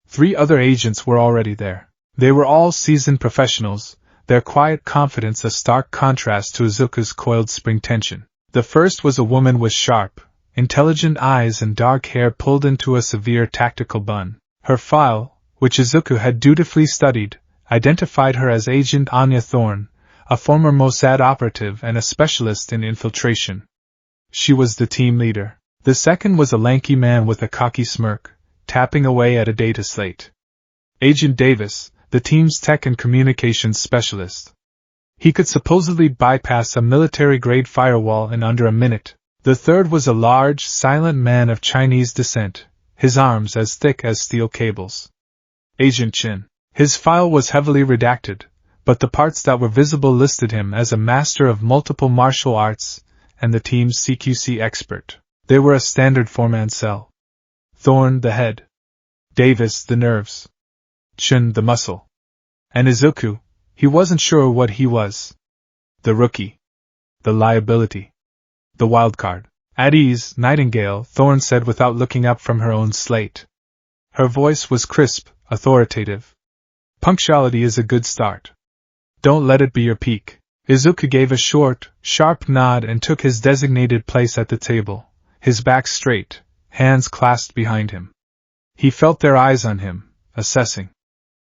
3 other agents were already there. They were all seasoned professionals, their quiet confidence a stark contrast to Izuku's coiled spring tension. The first was a woman with sharp, intelligent eyes and dark hair pulled into a severe tactical bun. Her file, which Izuku had dutifully studied, identified her as Agent Anya Thorne, a former Mossad operative and a specialist in infiltration. She was the team leader. The second was a lanky man with a cocky smirk, tapping away at a data slate. Agent Davis, the team's tech and communications specialist. He could supposedly bypass a military-grade firewall in under a minute. The third was a large, silent man of Chinese descent, his arms as thick as steel cables. Agent Chin. His file was heavily redacted, but the parts that were visible listed him as a master of multiple martial arts and the team's CQC expert. They were a standard four-man cell. Thorne the head, Davis the nerves, Chin the muscle, and Izuku, he wasn't sure what he was. The rookie, the liability, the wildcard. At ease, Nightingale, Thorne said without looking up from her own slate. Her voice was crisp, authoritative. Punctuality is a good start. Don't let it be your peak. Izuku gave a short, sharp nod and took his designated place at the table, his back straight, hands clasped behind him. He felt their eyes on him, assessing.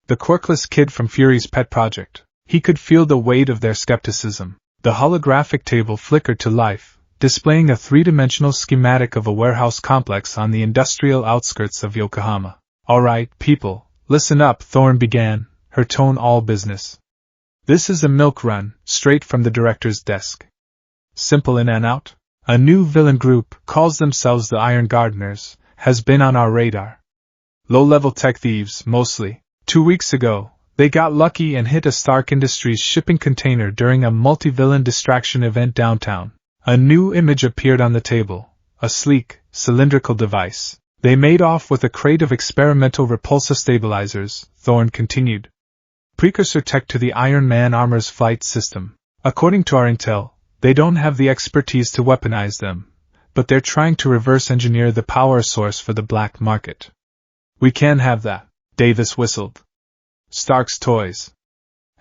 The quirkless kid from Fury's pet project. He could feel the weight of their skepticism. The holographic table flickered to life, displaying a three-dimensional schematic of a warehouse complex on the industrial outskirts of Yokohama. All right, people, listen up, Thorne began, her tone all business. This is a milk run, straight from the director's desk. Simple in and out. A new villain group, calls themselves the Iron Gardeners, has been on our radar. Low-level tech thieves, mostly. 2 weeks ago, they got lucky and hit a Stark Industries shipping container during a multi-villain distraction event downtown. A new image appeared on the table, a sleek, cylindrical device. They made off with a crate of experimental repulsor stabilizers, Thorne continued. Precursor tech to the Iron Man armor's flight system. According to our intel, they don't have the expertise to weaponize them, but they're trying to reverse engineer the power source for the black market. We can't have that, Davis whistled. Stark's toys.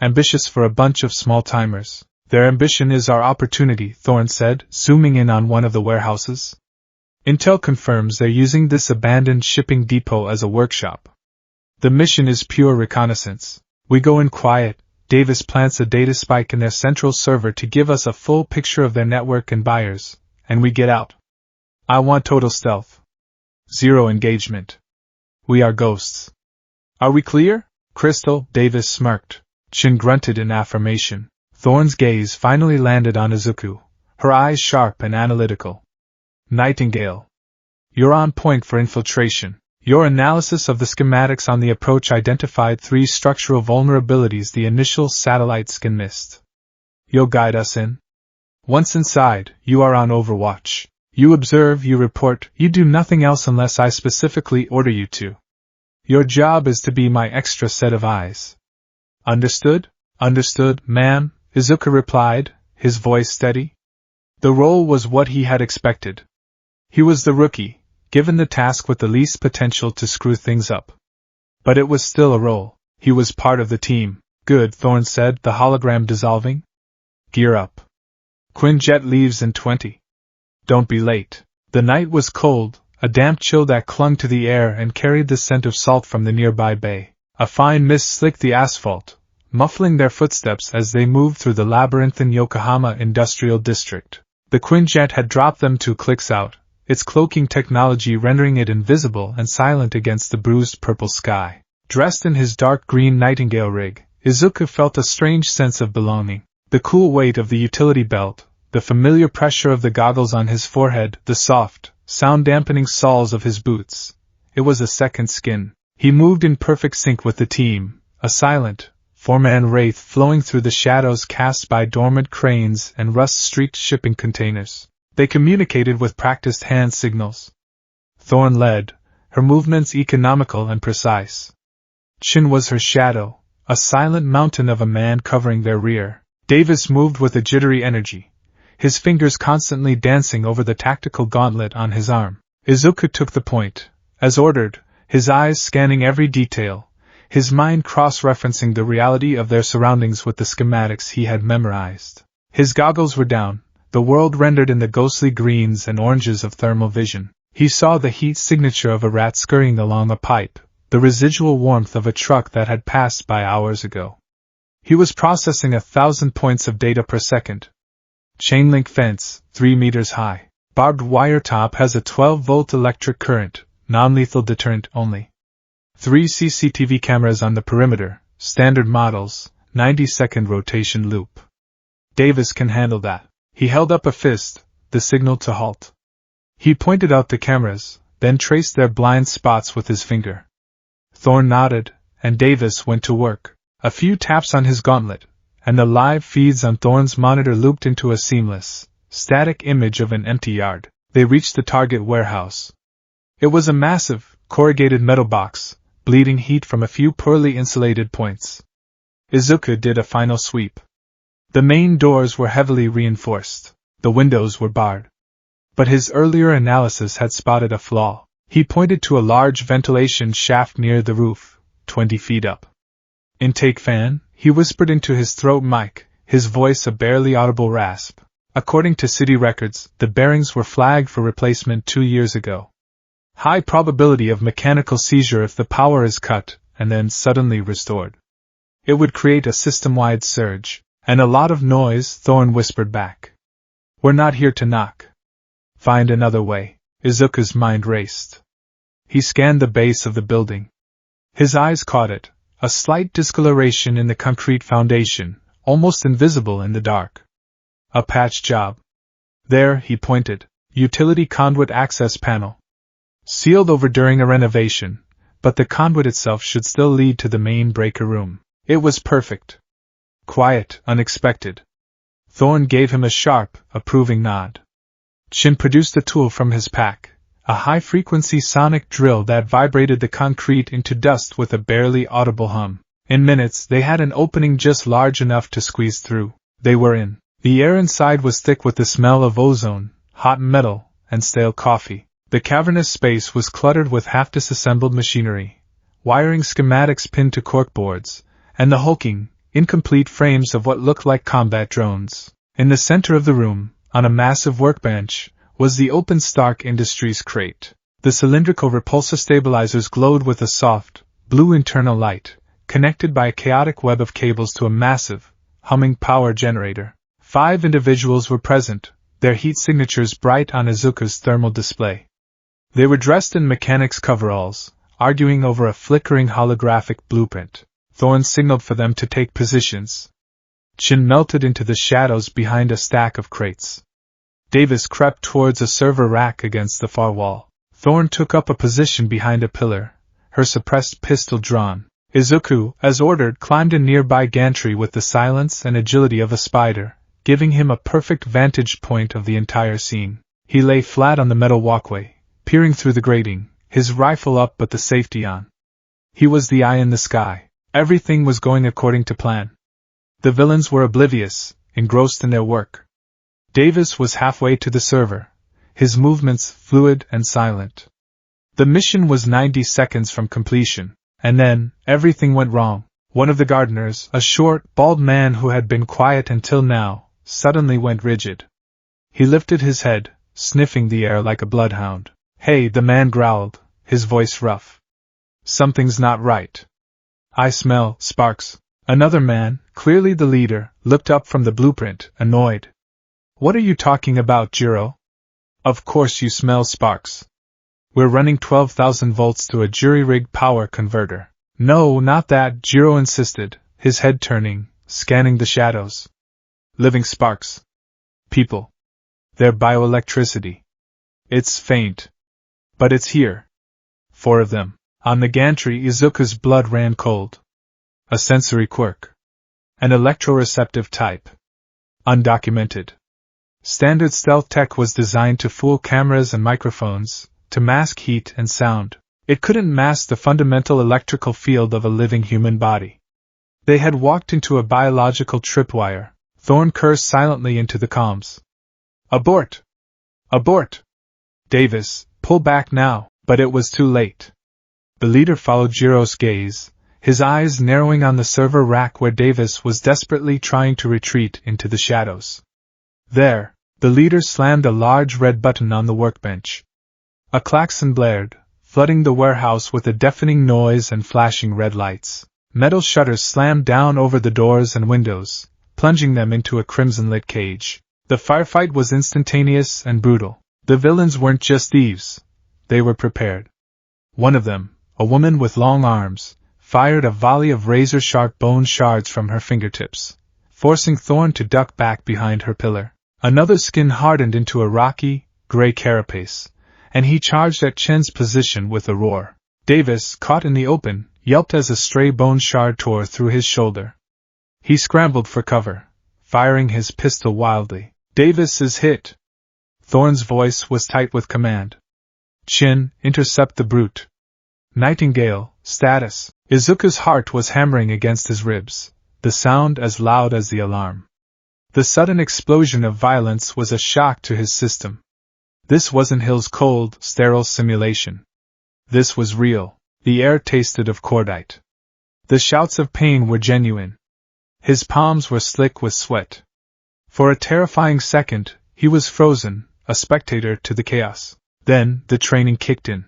Ambitious for a bunch of small-timers. Their ambition is our opportunity, Thorne said, zooming in on one of the warehouses. Intel confirms they're using this abandoned shipping depot as a workshop. The mission is pure reconnaissance. We go in quiet, Davis plants a data spike in their central server to give us a full picture of their network and buyers, and we get out. I want total stealth. Zero engagement. We are ghosts. Are we clear? Crystal, Davis smirked. Chin grunted in affirmation. Thorne's gaze finally landed on Izuku, her eyes sharp and analytical. Nightingale. You're on point for infiltration. Your analysis of the schematics on the approach identified 3 structural vulnerabilities the initial satellite scan missed. You'll guide us in? Once inside, you are on overwatch. You observe, you report, you do nothing else unless I specifically order you to. Your job is to be my extra set of eyes. Understood? Understood, ma'am, Izuku replied, his voice steady. The role was what he had expected. He was the rookie, given the task with the least potential to screw things up. But it was still a role. He was part of the team. Good, Thorne said, the hologram dissolving. Gear up. Quinjet leaves in 20. Don't be late. The night was cold, a damp chill that clung to the air and carried the scent of salt from the nearby bay. A fine mist slicked the asphalt, muffling their footsteps as they moved through the labyrinthine Yokohama industrial district. The Quinjet had dropped them 2 clicks out, its cloaking technology rendering it invisible and silent against the bruised purple sky. Dressed in his dark green Nightingale rig, Izuku felt a strange sense of belonging. The cool weight of the utility belt, the familiar pressure of the goggles on his forehead, the soft, sound-dampening soles of his boots. It was a second skin. He moved in perfect sync with the team, a silent, 4-man wraith flowing through the shadows cast by dormant cranes and rust-streaked shipping containers. They communicated with practiced hand signals. Thorne led, her movements economical and precise. Chin was her shadow, a silent mountain of a man covering their rear. Davis moved with a jittery energy, his fingers constantly dancing over the tactical gauntlet on his arm. Izuku took the point, as ordered, his eyes scanning every detail, his mind cross-referencing the reality of their surroundings with the schematics he had memorized. His goggles were down, the world rendered in the ghostly greens and oranges of thermal vision. He saw the heat signature of a rat scurrying along a pipe, the residual warmth of a truck that had passed by hours ago. He was processing 1,000 points of data per second. Chain link fence, 3 meters high. Barbed wire top has a 12-volt electric current, non-lethal deterrent only. 3 CCTV cameras on the perimeter, standard models, 90-second rotation loop. Davis can handle that. He held up a fist, the signal to halt. He pointed out the cameras, then traced their blind spots with his finger. Thorne nodded, and Davis went to work. A few taps on his gauntlet, and the live feeds on Thorne's monitor looped into a seamless, static image of an empty yard. They reached the target warehouse. It was a massive, corrugated metal box, bleeding heat from a few poorly insulated points. Izuku did a final sweep. The main doors were heavily reinforced. The windows were barred. But his earlier analysis had spotted a flaw. He pointed to a large ventilation shaft near the roof, 20 feet up. Intake fan, he whispered into his throat mic, his voice a barely audible rasp. According to city records, the bearings were flagged for replacement 2 years ago. High probability of mechanical seizure if the power is cut, and then suddenly restored. It would create a system-wide surge, and a lot of noise, Thorne whispered back. We're not here to knock. Find another way. Izuku's mind raced. He scanned the base of the building. His eyes caught it, a slight discoloration in the concrete foundation, almost invisible in the dark. A patch job. There, he pointed, utility conduit access panel. Sealed over during a renovation, but the conduit itself should still lead to the main breaker room. It was perfect. Quiet, unexpected. Thorne gave him a sharp, approving nod. Shin produced a tool from his pack, a high-frequency sonic drill that vibrated the concrete into dust with a barely audible hum. In minutes, they had an opening just large enough to squeeze through. They were in. The air inside was thick with the smell of ozone, hot metal, and stale coffee. The cavernous space was cluttered with half-disassembled machinery, wiring schematics pinned to corkboards, and the hulking, incomplete frames of what looked like combat drones. In the center of the room, on a massive workbench, was the open Stark Industries crate. The cylindrical repulsor stabilizers glowed with a soft, blue internal light, connected by a chaotic web of cables to a massive, humming power generator. 5 individuals were present, their heat signatures bright on Izuku's thermal display. They were dressed in mechanics coveralls, arguing over a flickering holographic blueprint. Thorne signaled for them to take positions. Chin melted into the shadows behind a stack of crates. Davis crept towards a server rack against the far wall. Thorne took up a position behind a pillar, her suppressed pistol drawn. Izuku, as ordered, climbed a nearby gantry with the silence and agility of a spider, giving him a perfect vantage point of the entire scene. He lay flat on the metal walkway, peering through the grating, his rifle up but the safety on. He was the eye in the sky. Everything was going according to plan. The villains were oblivious, engrossed in their work. Davis was halfway to the server, his movements fluid and silent. The mission was 90 seconds from completion, and then, everything went wrong. One of the gardeners, a short, bald man who had been quiet until now, suddenly went rigid. He lifted his head, sniffing the air like a bloodhound. Hey, the man growled, his voice rough. Something's not right. I smell sparks. Another man, clearly the leader, looked up from the blueprint, annoyed. What are you talking about, Jiro? Of course you smell sparks. We're running 12,000 volts through a jury-rigged power converter. No, not that, Jiro insisted, his head turning, scanning the shadows. Living sparks. People. They're bioelectricity. It's faint. But it's here. 4 of them. On the gantry, Izuku's blood ran cold. A sensory quirk. An electroreceptive type. Undocumented. Standard stealth tech was designed to fool cameras and microphones, to mask heat and sound. It couldn't mask the fundamental electrical field of a living human body. They had walked into a biological tripwire. Thorne cursed silently into the comms. Abort! Abort! Davis, pull back now, but it was too late. The leader followed Jiro's gaze, his eyes narrowing on the server rack where Davis was desperately trying to retreat into the shadows. There, The leader slammed a large red button on the workbench. A klaxon blared, flooding the warehouse with a deafening noise and flashing red lights. Metal shutters slammed down over the doors and windows, plunging them into a crimson-lit cage. The firefight was instantaneous and brutal. The villains weren't just thieves. They were prepared. One of them, a woman with long arms, fired a volley of razor-sharp bone shards from her fingertips, forcing Thorn to duck back behind her pillar. Another skin hardened into a rocky, gray carapace, and he charged at Chen's position with a roar. Davis, caught in the open, yelped as a stray bone shard tore through his shoulder. He scrambled for cover, firing his pistol wildly. Davis is hit. Thorn's voice was tight with command. Chen, intercept the brute. Nightingale, status. Izuku's heart was hammering against his ribs, the sound as loud as the alarm. The sudden explosion of violence was a shock to his system. This wasn't Hill's cold, sterile simulation. This was real. The air tasted of cordite. The shouts of pain were genuine. His palms were slick with sweat. For a terrifying second, he was frozen, a spectator to the chaos. Then, the training kicked in.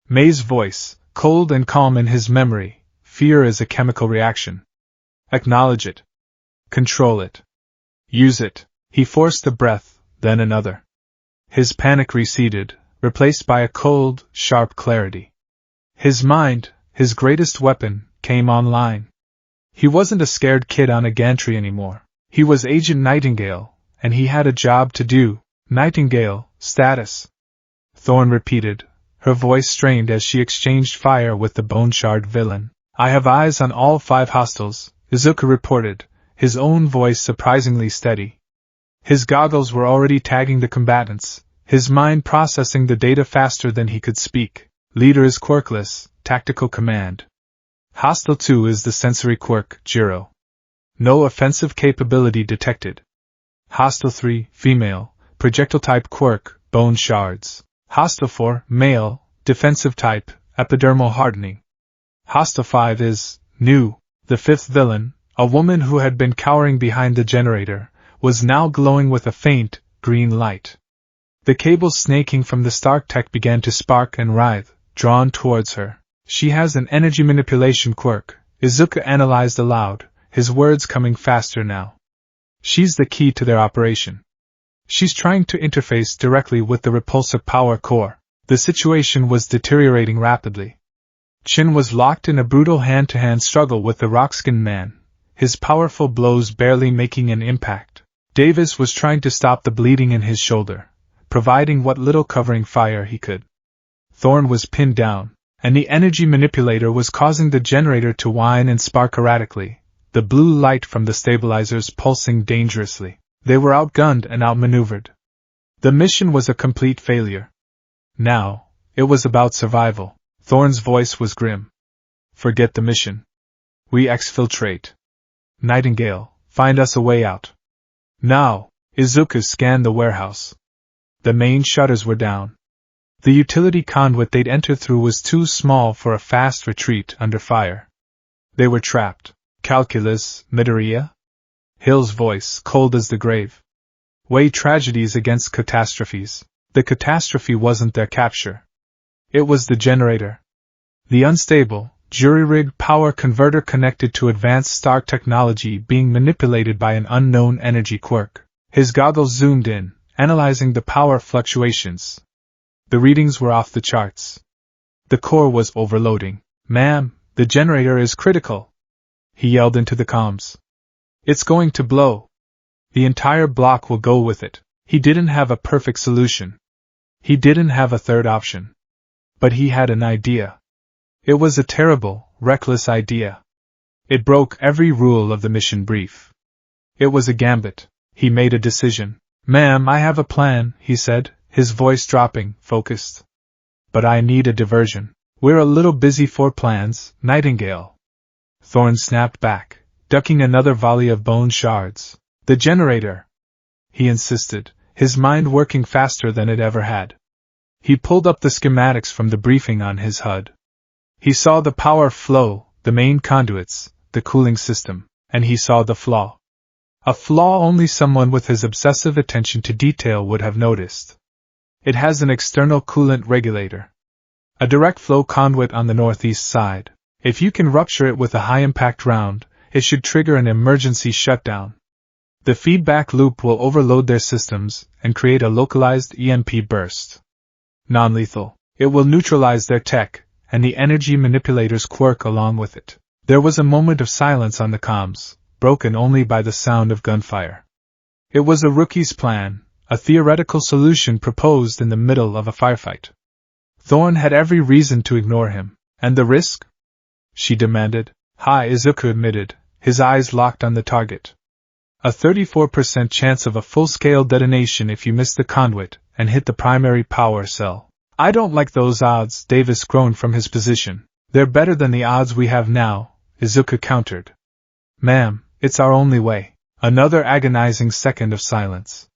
May's voice, cold and calm in his memory, fear is a chemical reaction. Acknowledge it. Control it. Use it. He forced a breath, then another. His panic receded, replaced by a cold, sharp clarity. His mind, his greatest weapon, came online. He wasn't a scared kid on a gantry anymore. He was Agent Nightingale, and he had a job to do. Nightingale, status. Thorn repeated, her voice strained as she exchanged fire with the bone-shard villain. I have eyes on all 5 hostiles, Izuku reported, his own voice surprisingly steady. His goggles were already tagging the combatants, his mind processing the data faster than he could speak. Leader is quirkless, tactical command. Hostile 2 is the sensory quirk, Jiro. No offensive capability detected. Hostile 3, female, projectile type quirk, bone shards. Hostile 4, male, defensive type, epidermal hardening. Hostile 5 is new. The 5th villain, a woman who had been cowering behind the generator, was now glowing with a faint, green light. The cables snaking from the Stark Tech began to spark and writhe, drawn towards her. She has an energy manipulation quirk, Izuku analyzed aloud, his words coming faster now. She's the key to their operation. She's trying to interface directly with the repulsive power core. The situation was deteriorating rapidly. Chin was locked in a brutal hand-to-hand struggle with the rock-skinned man, his powerful blows barely making an impact. Davis was trying to stop the bleeding in his shoulder, providing what little covering fire he could. Thorn was pinned down, and the energy manipulator was causing the generator to whine and spark erratically, the blue light from the stabilizers pulsing dangerously. They were outgunned and outmaneuvered. The mission was a complete failure. Now, it was about survival. Thorn's voice was grim. Forget the mission. We exfiltrate. Nightingale, find us a way out. Now. Izuku scanned the warehouse. The main shutters were down. The utility conduit they'd entered through was too small for a fast retreat under fire. They were trapped. Calculus, Midoriya? Hill's voice, cold as the grave. Weigh tragedies against catastrophes. The catastrophe wasn't their capture. It was the generator. The unstable, jury-rigged power converter connected to advanced Stark technology being manipulated by an unknown energy quirk. His goggles zoomed in, analyzing the power fluctuations. The readings were off the charts. The core was overloading. Ma'am, the generator is critical. He yelled into the comms. It's going to blow. The entire block will go with it. He didn't have a perfect solution. He didn't have a third option. But he had an idea. It was a terrible, reckless idea. It broke every rule of the mission brief. It was a gambit. He made a decision. Ma'am, I have a plan, he said, his voice dropping, focused. But I need a diversion. We're a little busy for plans, Nightingale. Thorn snapped back, ducking another volley of bone shards. The generator, he insisted, his mind working faster than it ever had. He pulled up the schematics from the briefing on his HUD. He saw the power flow, the main conduits, the cooling system, and he saw the flaw. A flaw only someone with his obsessive attention to detail would have noticed. It has an external coolant regulator. A direct flow conduit on the northeast side. If you can rupture it with a high-impact round, it should trigger an emergency shutdown. The feedback loop will overload their systems and create a localized EMP burst. Non-lethal. It will neutralize their tech, and the energy manipulator's quirk along with it. There was a moment of silence on the comms, broken only by the sound of gunfire. It was a rookie's plan, a theoretical solution proposed in the middle of a firefight. Thorn had every reason to ignore him. And the risk? She demanded. High, Izuku admitted, his eyes locked on the target. A 34% chance of a full-scale detonation if you miss the conduit and hit the primary power cell. I don't like those odds, Davis groaned from his position. They're better than the odds we have now, Izuku countered. Ma'am, it's our only way. Another agonizing second of silence.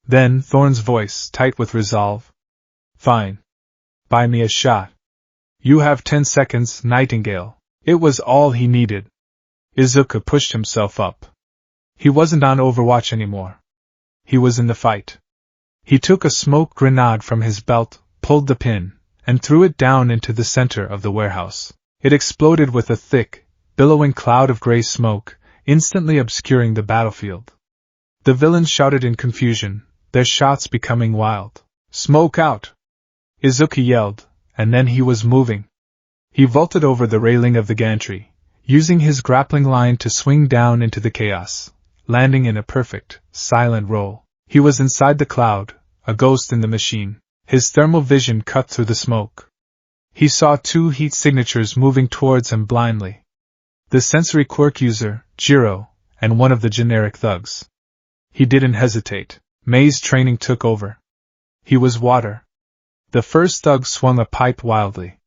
Then Thorn's voice, tight with resolve. Fine. Buy me a shot. You have 10 seconds, Nightingale. It was all he needed. Izuku pushed himself up. He wasn't on Overwatch anymore. He was in the fight. He took a smoke grenade from his belt, pulled the pin, and threw it down into the center of the warehouse. It exploded with a thick, billowing cloud of gray smoke, instantly obscuring the battlefield. The villains shouted in confusion, their shots becoming wild. Smoke out! Izuku yelled, and then he was moving. He vaulted over the railing of the gantry, using his grappling line to swing down into the chaos, landing in a perfect, silent roll. He was inside the cloud, a ghost in the machine. His thermal vision cut through the smoke. He saw 2 heat signatures moving towards him blindly. The sensory quirk user, Jiro, and one of the generic thugs. He didn't hesitate. Mei's training took over. He was water. The first thug swung a pipe wildly.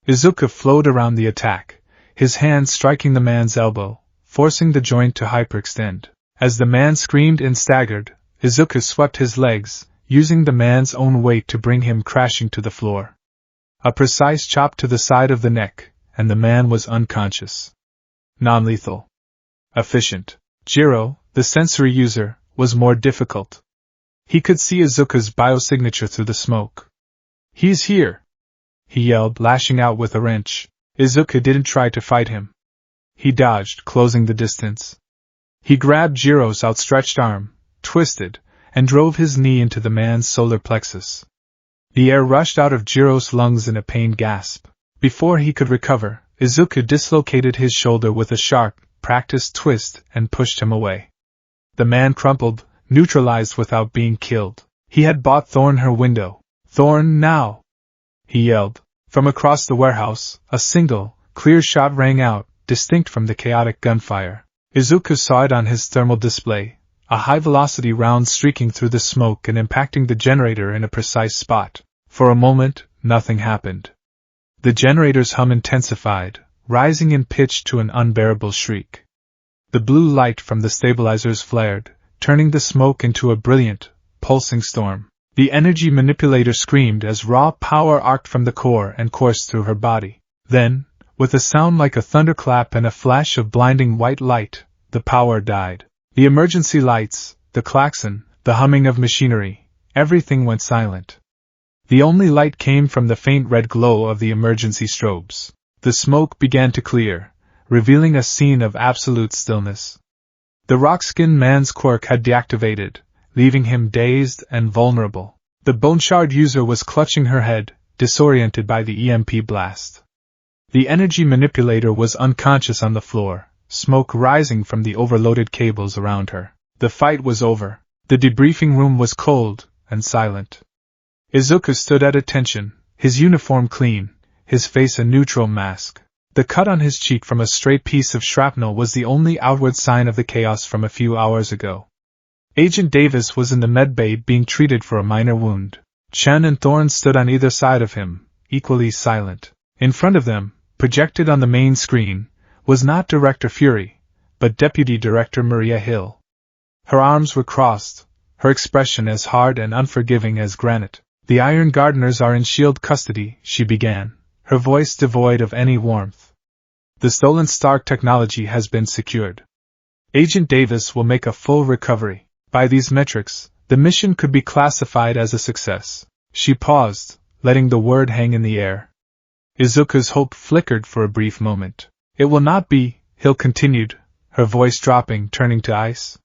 Izuku flowed around the attack, his hand striking the man's elbow, forcing the joint to hyperextend. As the man screamed and staggered, Izuku swept his legs, using the man's own weight to bring him crashing to the floor. A precise chop to the side of the neck, and the man was unconscious. Non-lethal. Efficient. Jiro, the sensory user, was more difficult. He could see Izuku's biosignature through the smoke. He's here! He yelled, lashing out with a wrench. Izuku didn't try to fight him. He dodged, closing the distance. He grabbed Jiro's outstretched arm, twisted, and drove his knee into the man's solar plexus. The air rushed out of Jiro's lungs in a pained gasp. Before he could recover, Izuku dislocated his shoulder with a sharp, practiced twist and pushed him away. The man crumpled, neutralized without being killed. He had bought Thorn her window. Thorn now! He yelled. From across the warehouse, a single, clear shot rang out, distinct from the chaotic gunfire. Izuku saw it on his thermal display, a high-velocity round streaking through the smoke and impacting the generator in a precise spot. For a moment, nothing happened. The generator's hum intensified, rising in pitch to an unbearable shriek. The blue light from the stabilizers flared, turning the smoke into a brilliant, pulsing storm. The energy manipulator screamed as raw power arced from the core and coursed through her body. Then, with a sound like a thunderclap and a flash of blinding white light, the power died. The emergency lights, the klaxon, the humming of machinery, everything went silent. The only light came from the faint red glow of the emergency strobes. The smoke began to clear, revealing a scene of absolute stillness. The rock-skinned man's quirk had deactivated, leaving him dazed and vulnerable. The bone shard user was clutching her head, disoriented by the EMP blast. The energy manipulator was unconscious on the floor, smoke rising from the overloaded cables around her. The fight was over. The debriefing room was cold and silent. Izuku stood at attention, his uniform clean, his face a neutral mask. The cut on his cheek from a stray piece of shrapnel was the only outward sign of the chaos from a few hours ago. Agent Davis was in the medbay being treated for a minor wound. Chen and Thorn stood on either side of him, equally silent. In front of them, projected on the main screen, was not Director Fury, but Deputy Director Maria Hill. Her arms were crossed, her expression as hard and unforgiving as granite. The Iron Gardeners are in SHIELD custody, she began, her voice devoid of any warmth. The stolen Stark technology has been secured. Agent Davis will make a full recovery. By these metrics, the mission could be classified as a success. She paused, letting the word hang in the air. Izuku's hope flickered for a brief moment. It will not be, Hill continued, her voice dropping, turning to ice.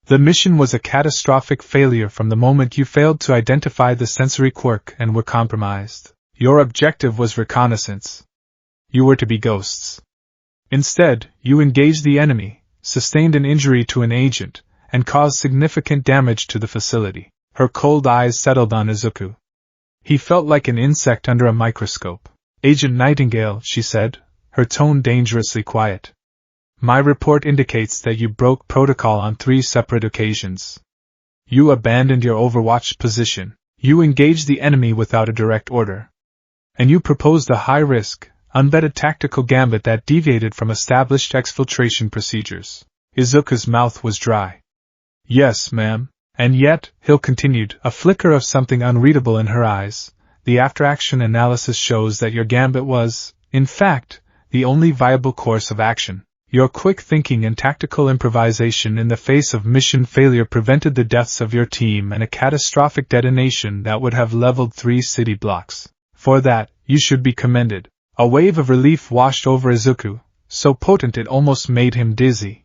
The mission was a catastrophic failure from the moment you failed to identify the sensory quirk and were compromised. Your objective was reconnaissance. You were to be ghosts. Instead, you engaged the enemy, sustained an injury to an agent, and caused significant damage to the facility. Her cold eyes settled on Izuku. He felt like an insect under a microscope. Agent Nightingale, she said, her tone dangerously quiet. My report indicates that you broke protocol on 3 separate occasions. You abandoned your overwatched position. You engaged the enemy without a direct order. And you proposed a high-risk, unvetted tactical gambit that deviated from established exfiltration procedures. Izuku's mouth was dry. Yes, ma'am. And yet, Hill continued, a flicker of something unreadable in her eyes, the after-action analysis shows that your gambit was, in fact, the only viable course of action. Your quick thinking and tactical improvisation in the face of mission failure prevented the deaths of your team and a catastrophic detonation that would have leveled 3 city blocks. For that, you should be commended. A wave of relief washed over Izuku, so potent it almost made him dizzy.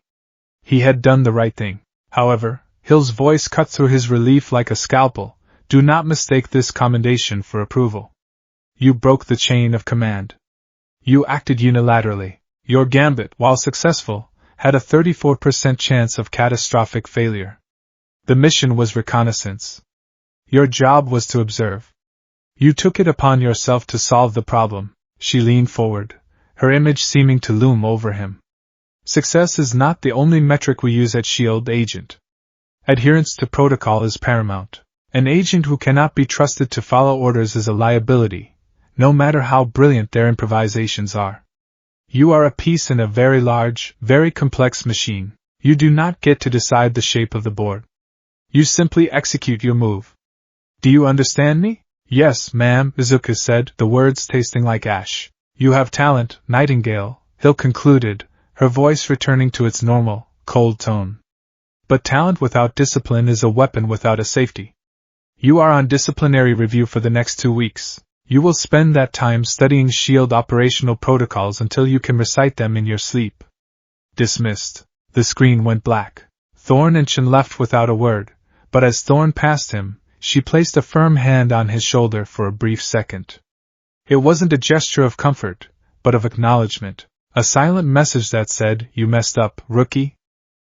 He had done the right thing. However, Hill's voice cut through his relief like a scalpel. Do not mistake this commendation for approval. You broke the chain of command. You acted unilaterally. Your gambit, while successful, had a 34% chance of catastrophic failure. The mission was reconnaissance. Your job was to observe. You took it upon yourself to solve the problem. She leaned forward, her image seeming to loom over him. Success is not the only metric we use at S.H.I.E.L.D. Agent. Adherence to protocol is paramount. An agent who cannot be trusted to follow orders is a liability, no matter how brilliant their improvisations are. You are a piece in a very large, very complex machine. You do not get to decide the shape of the board. You simply execute your move. Do you understand me? Yes, ma'am, Izuku said, the words tasting like ash. You have talent, Nightingale, Hill concluded, her voice returning to its normal, cold tone. But talent without discipline is a weapon without a safety. You are on disciplinary review for the next 2 weeks. You will spend that time studying S.H.I.E.L.D. operational protocols until you can recite them in your sleep. Dismissed. The screen went black. Thorne and Chen left without a word, but as Thorne passed him, she placed a firm hand on his shoulder for a brief second. It wasn't a gesture of comfort, but of acknowledgement, a silent message that said, you messed up, rookie.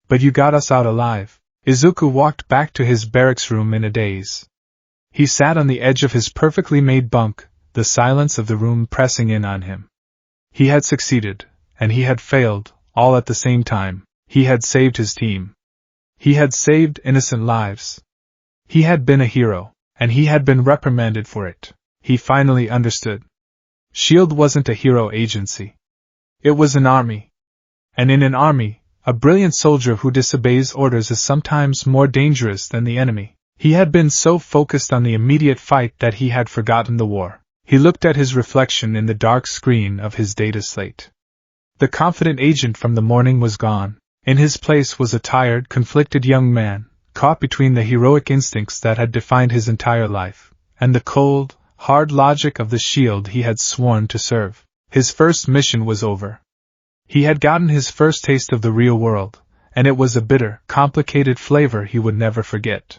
But you got us out alive. Izuku walked back to his barracks room in a daze. He sat on the edge of his perfectly made bunk, the silence of the room pressing in on him. He had succeeded, and he had failed, all at the same time. He had saved his team. He had saved innocent lives. He had been a hero, and he had been reprimanded for it. He finally understood. S.H.I.E.L.D. wasn't a hero agency. It was an army. And in an army, a brilliant soldier who disobeys orders is sometimes more dangerous than the enemy. He had been so focused on the immediate fight that he had forgotten the war. He looked at his reflection in the dark screen of his data slate. The confident agent from the morning was gone. In his place was a tired, conflicted young man, caught between the heroic instincts that had defined his entire life, and the cold, hard logic of the S.H.I.E.L.D. he had sworn to serve. His first mission was over. He had gotten his first taste of the real world, and it was a bitter, complicated flavor he would never forget.